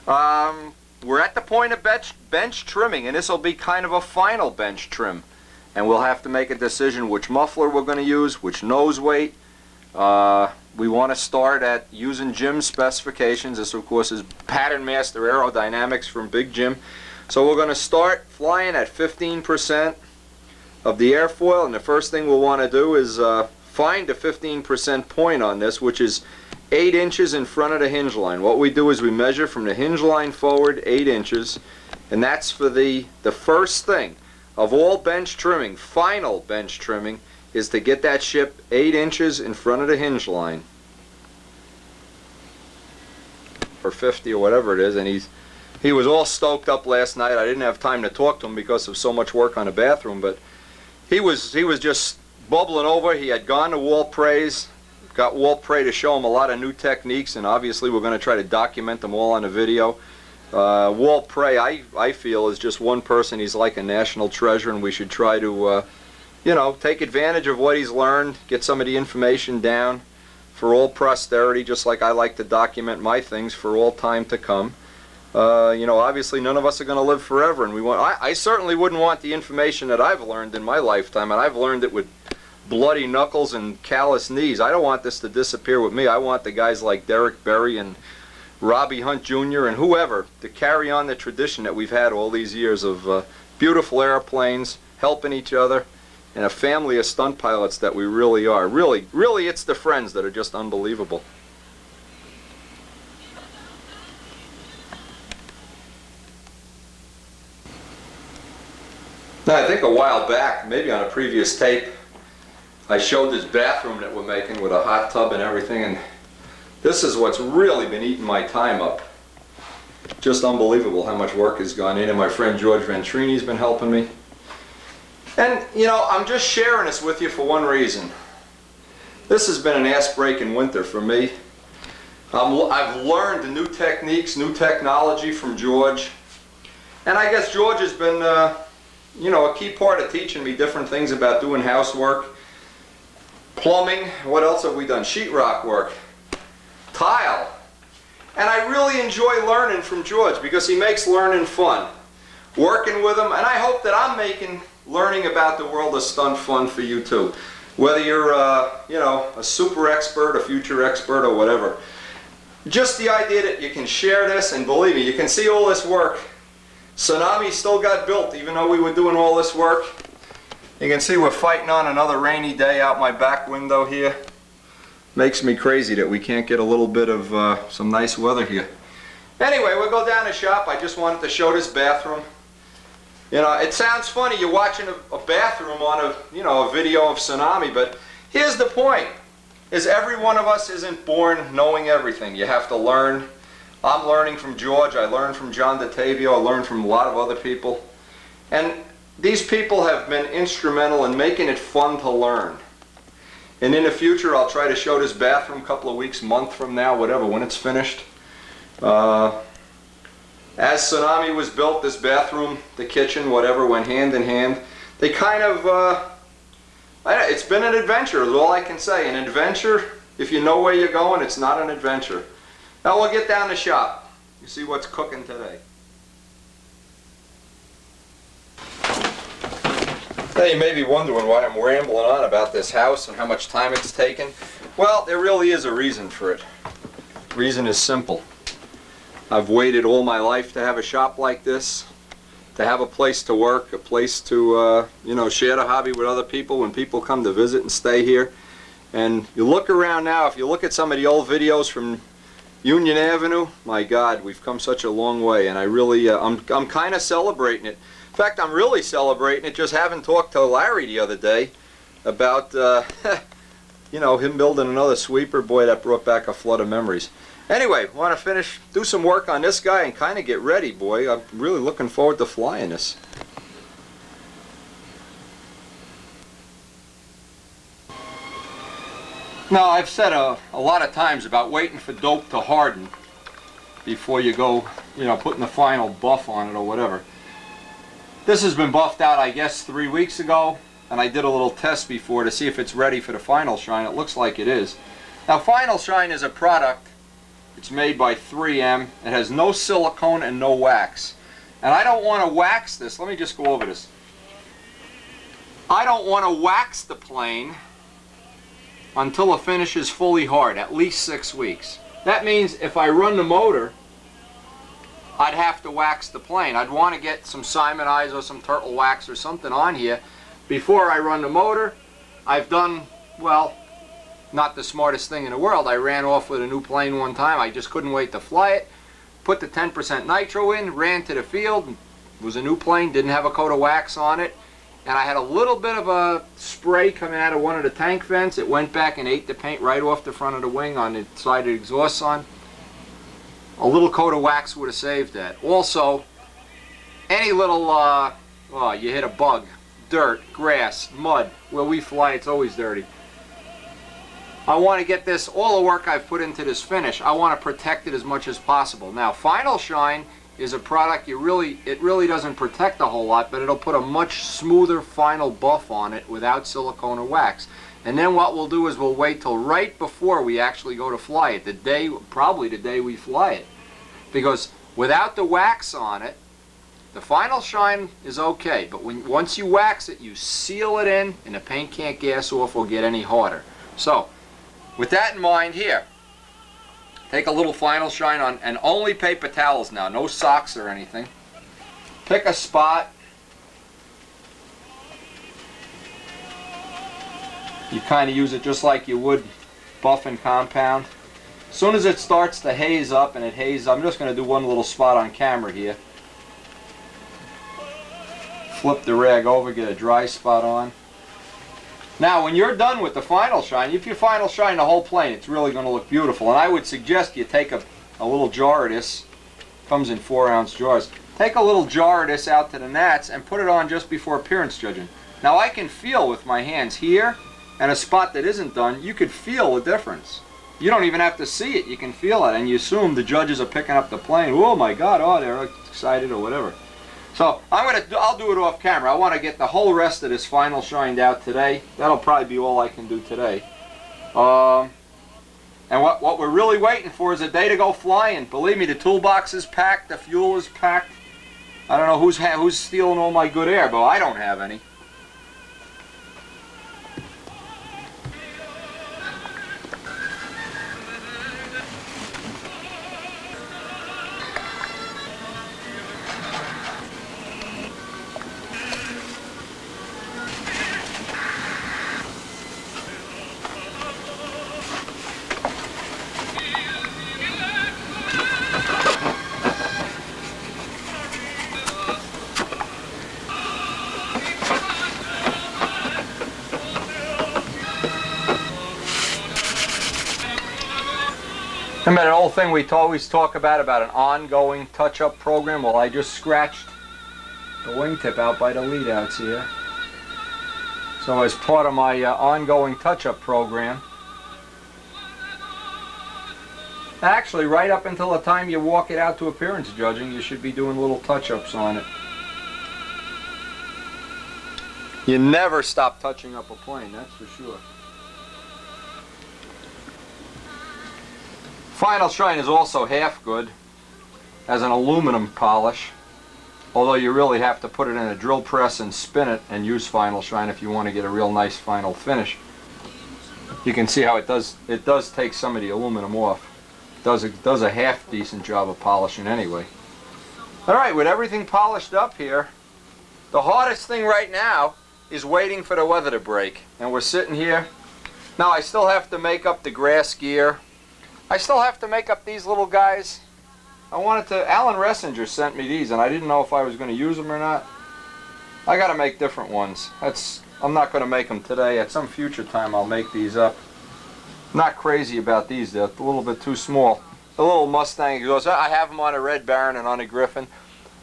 Speaker 1: We're at the point of bench trimming, and this will be kind of a final bench trim, and we'll have to make a decision which muffler we're going to use, which nose weight. We want to start at using Jim's specifications. This, of course, is Pattern Master Aerodynamics from Big Jim. So we're going to start flying at 15% of the airfoil, and the first thing we'll want to do is find a 15% point on this, which is 8 inches in front of the hinge line. What we do is we measure from the hinge line forward 8 inches, and that's for the first thing of all bench trimming. Final bench trimming is to get that ship 8 inches in front of the hinge line, or 50 or whatever it is, and he was all stoked up last night. I didn't have time to talk to him because of so much work on the bathroom, but he was just bubbling over. He had gone to Walt Prey's, got Walt Prey to show him a lot of new techniques, and obviously we're going to try to document them all on a video. Walt Prey, I feel, is just one person. He's like a national treasure, and we should try to, you know, take advantage of what he's learned, get some of the information down, for all posterity, just like I like to document my things for all time to come. You know, obviously none of us are going to live forever, and I certainly wouldn't want the information that I've learned in my lifetime, and I've learned it with bloody knuckles and callous knees. I don't want this to disappear with me. I want the guys like Derek Berry and Robbie Hunt Jr. and whoever to carry on the tradition that we've had all these years of beautiful airplanes, helping each other, and a family of stunt pilots that we really are. Really, it's the friends that are just unbelievable. Now, I think a while back, maybe on a previous tape, I showed this bathroom that we're making with a hot tub and everything, and this is what's really been eating my time up. Just unbelievable how much work has gone in, and my friend George Ventrini's been helping me. And, you know, I'm just sharing this with you for one reason. This has been an ass-breaking winter for me. I've learned the new techniques, new technology from George. And I guess George has been, you know, a key part of teaching me different things about doing housework, plumbing. What else have we done? Sheetrock work, tile. And I really enjoy learning from George because he makes learning fun. Working with him, and I hope that I'm making learning about the world of stunt fun for you too. Whether you're, you know, a super expert, a future expert, or whatever. Just the idea that you can share this, and believe me, you can see all this work. Tsunami still got built, even though we were doing all this work. You can see we're fighting on another rainy day out my back window here. Makes me crazy that we can't get a little bit of some nice weather here. Anyway, we'll go down the shop. I just wanted to show this bathroom. You know, it sounds funny, you're watching a bathroom on a video of Tsunami, but here's the point, is every one of us isn't born knowing everything. You have to learn. I'm learning from George, I learned from John DeTavio, I learned from a lot of other people. And these people have been instrumental in making it fun to learn. And in the future, I'll try to show this bathroom a couple of weeks, month from now, whatever, when it's finished. As Tsunami was built, this bathroom, the kitchen, whatever, went hand in hand. They kind of, it's been an adventure, is all I can say. An adventure, if you know where you're going, it's not an adventure. Now we'll get down the shop. You see what's cooking today. Now you may be wondering why I'm rambling on about this house and how much time it's taken. Well, there really is a reason for it. The reason is simple. I've waited all my life to have a shop like this, to have a place to work, a place to you know, share the hobby with other people when people come to visit and stay here. And you look around now, if you look at some of the old videos from Union Avenue, my God, we've come such a long way, and I really, I'm kind of celebrating it. In fact, I'm really celebrating it just having talked to Larry the other day about, you know, him building another sweeper. Boy, that brought back a flood of memories. Anyway, want to do some work on this guy and kind of get ready, boy. I'm really looking forward to flying this. Now, I've said a lot of times about waiting for dope to harden before you go, you know, putting the final buff on it or whatever. This has been buffed out, I guess, 3 weeks ago, and I did a little test before to see if it's ready for the final shine. It looks like it is. Now, final shine is a product. It's made by 3M. It has no silicone and no wax. And I don't want to wax this. Let me just go over this. I don't want to wax the plane until the finish is fully hard, at least 6 weeks. That means if I run the motor, I'd have to wax the plane. I'd want to get some Simon Eyes or some turtle wax or something on here before I run the motor. I've done, well, not the smartest thing in the world. I ran off with a new plane one time. I just couldn't wait to fly it. Put the 10% nitro in, ran to the field. It was a new plane, didn't have a coat of wax on it. And I had a little bit of a spray coming out of one of the tank vents. It went back and ate the paint right off the front of the wing on the side of the exhaust on. A little coat of wax would have saved that. Also, any little, well, you hit a bug, dirt, grass, mud. Where we fly, it's always dirty. I want to get this, all the work I've put into this finish, I want to protect it as much as possible. Now, Final Shine is a product it really doesn't protect a whole lot, but it'll put a much smoother final buff on it without silicone or wax. And then what we'll do is we'll wait till right before we actually go to fly it, the day, probably the day we fly it. Because without the wax on it, the final shine is okay, but once you wax it, you seal it in, and the paint can't gas off or get any harder. So, with that in mind here, take a little final shine on, and only paper towels now, no socks or anything. Pick a spot. You kind of use it just like you would buff and compound. As soon as it starts to haze up, and it hazes, I'm just going to do one little spot on camera here. Flip the rag over, get a dry spot on. Now when you're done with the final shine, if you final shine the whole plane, it's really going to look beautiful. And I would suggest you take a little jar of this. Comes in 4-ounce jars. Take a little jar of this out to the gnats and put it on just before appearance judging. Now I can feel with my hands here and a spot that isn't done, you could feel the difference. You don't even have to see it, you can feel it, and you assume the judges are picking up the plane. Oh my God, oh they're excited or whatever. So I'll do it off camera. I want to get the whole rest of this final shined out today. That'll probably be all I can do today. And what we're really waiting for is a day to go flying. Believe me, the toolbox is packed, the fuel is packed. I don't know who's stealing all my good air, but I don't have any. Remember that old thing we always talk about an ongoing touch-up program? Well, I just scratched the wingtip out by the lead outs here. So as part of my ongoing touch-up program, actually right up until the time you walk it out to appearance judging, you should be doing little touch-ups on it. You never stop touching up a plane, that's for sure. Final shine is also half good as an aluminum polish, although you really have to put it in a drill press and spin it and use final shine if you want to get a real nice final finish. You can see how it does take some of the aluminum off. It does a half decent job of polishing anyway. Alright, with everything polished up here, the hardest thing right now is waiting for the weather to break. And we're sitting here. Now I still have to make up the grass gear. I still have to make up these little guys. Alan Ressinger sent me these and I didn't know if I was going to use them or not. I got to make different ones. I'm not going to make them today. At some future time I'll make these up. Not crazy about these, they're a little bit too small. The little Mustang exhaust, I have them on a Red Baron and on a Griffin.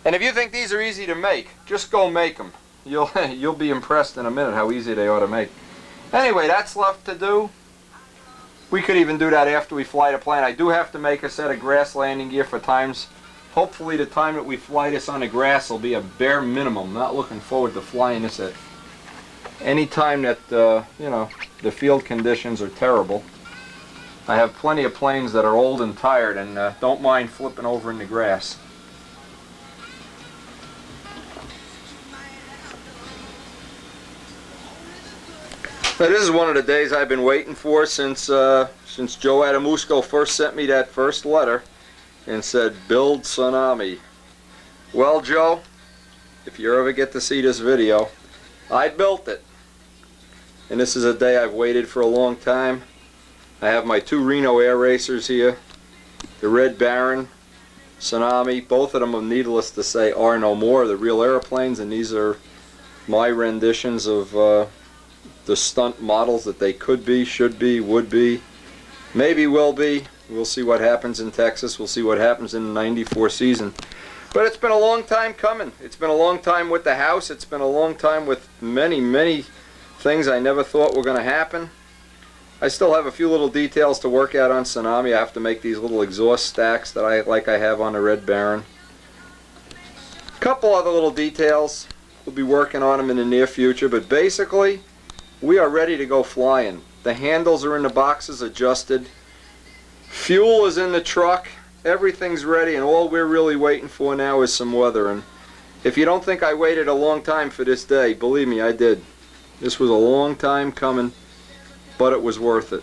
Speaker 1: And if you think these are easy to make, just go make them. You'll be impressed in a minute how easy they are to make. Anyway, that's left to do. We could even do that after we fly the plane. I do have to make a set of grass landing gear for times. Hopefully the time that we fly this on the grass will be a bare minimum. Not looking forward to flying this at any time that, you know, the field conditions are terrible. I have plenty of planes that are old and tired and don't mind flipping over in the grass. Now, this is one of the days I've been waiting for since Joe Adamusco first sent me that first letter and said, build Tsunami. Well, Joe, if you ever get to see this video, I built it. And this is a day I've waited for a long time. I have my two Reno air racers here, the Red Baron, Tsunami. Both of them, needless to say, are no more. They're real airplanes, and these are my renditions of the stunt models that they could be, should be, would be, maybe will be. We'll see what happens in Texas. We'll see what happens in the '94 season. But it's been a long time coming. It's been a long time with the house. It's been a long time with many, many things I never thought were going to happen. I still have a few little details to work out on Tsunami. I have to make these little exhaust stacks that I have on the Red Baron. A couple other little details. We'll be working on them in the near future, but basically we are ready to go flying. The handles are in the boxes adjusted. Fuel is in the truck. Everything's ready, and all we're really waiting for now is some weather. And if you don't think I waited a long time for this day, believe me, I did. This was a long time coming, but it was worth it.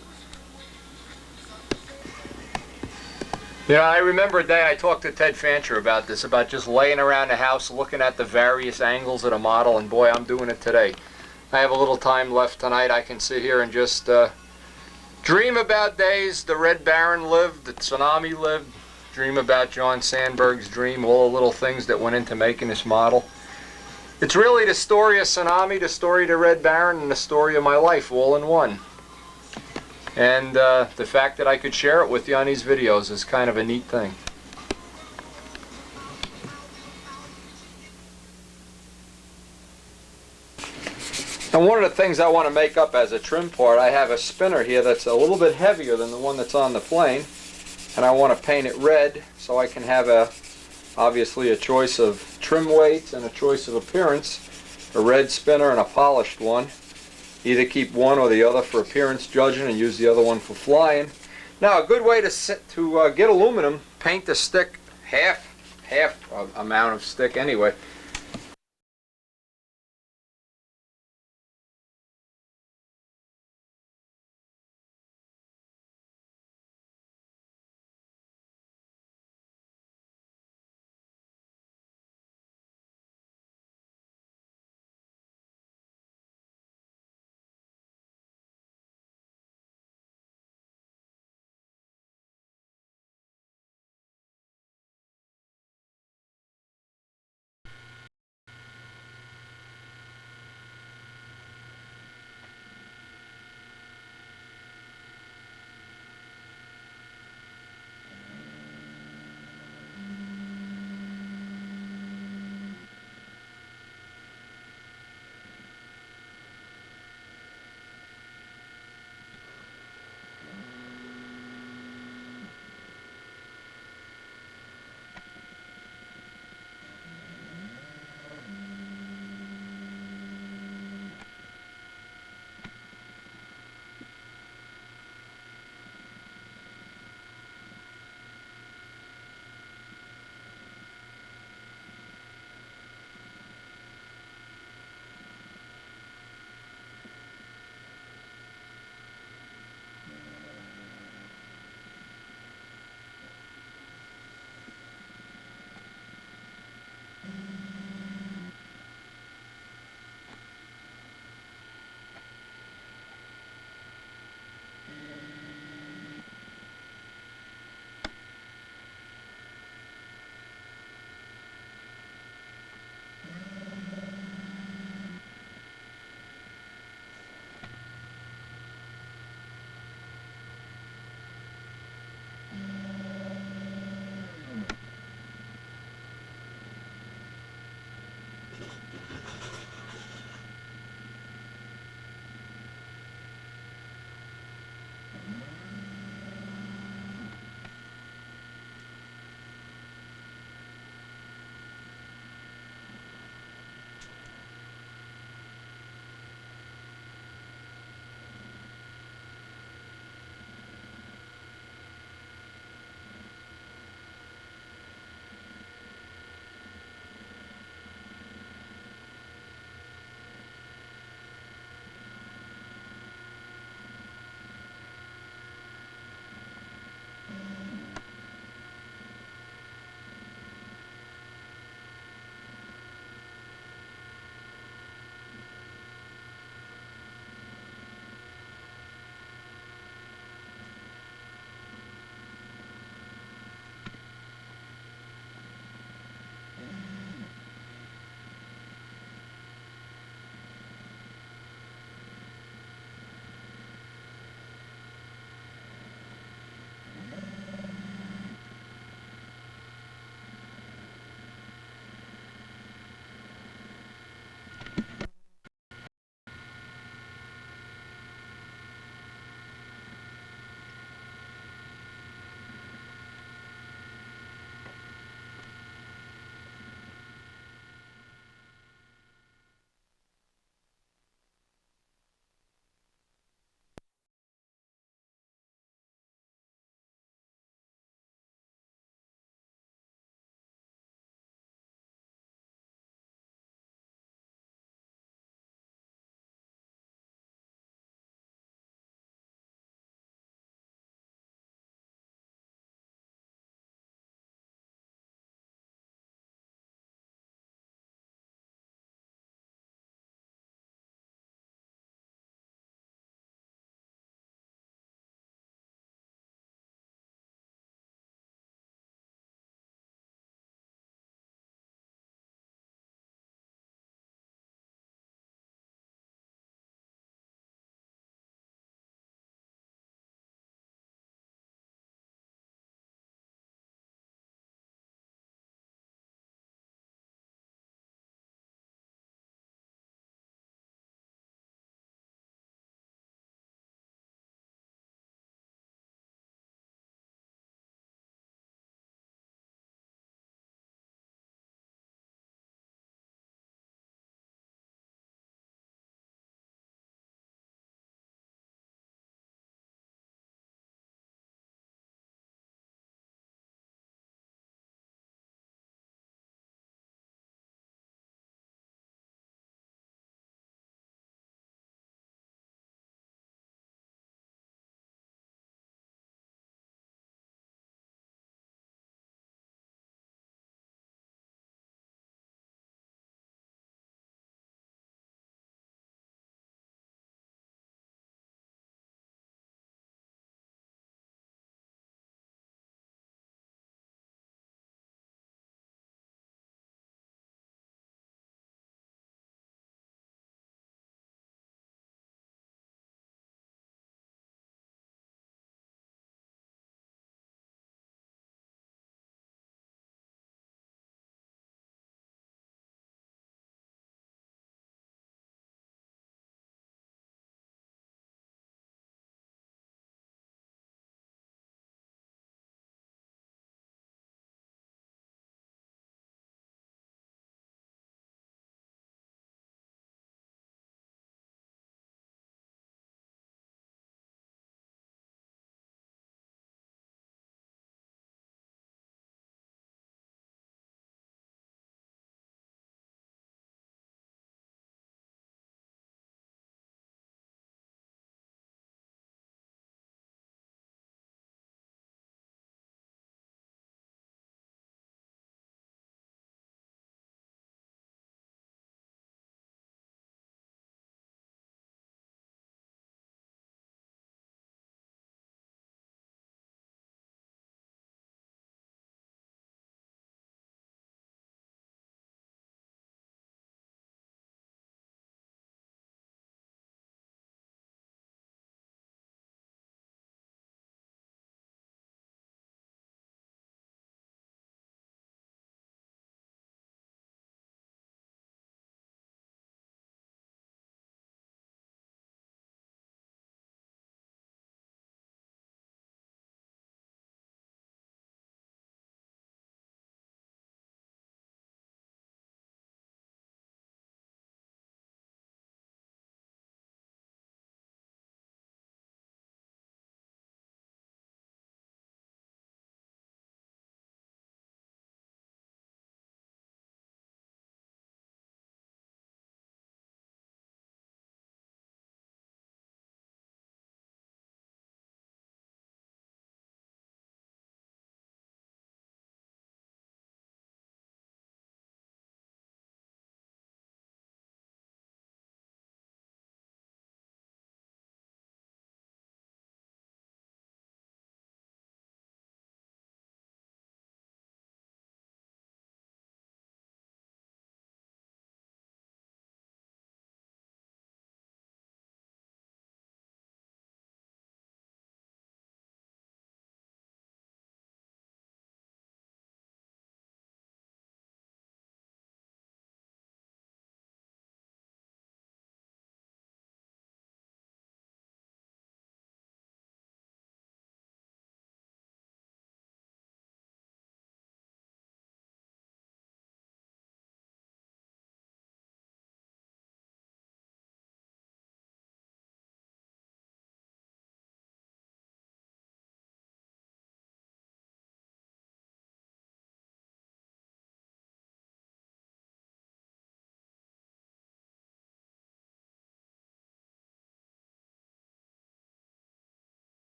Speaker 1: You know, I remember a day I talked to Ted Fancher about this, about just laying around the house looking at the various angles of the model, and boy, I'm doing it today. I have a little time left tonight. I can sit here and just dream about days the Red Baron lived, the Tsunami lived, dream about John Sandberg's dream, all the little things that went into making this model. It's really the story of Tsunami, the story of the Red Baron, and the story of my life all in one. And the fact that I could share it with you on these videos is kind of a neat thing. And one of the things I want to make up as a trim part, I have a spinner here that's a little bit heavier than the one that's on the plane, and I want to paint it red so I can have obviously a choice of trim weights and a choice of appearance, a red spinner and a polished one. Either keep one or the other for appearance judging and use the other one for flying. Now, a good way to get aluminum, paint the stick half amount of stick anyway,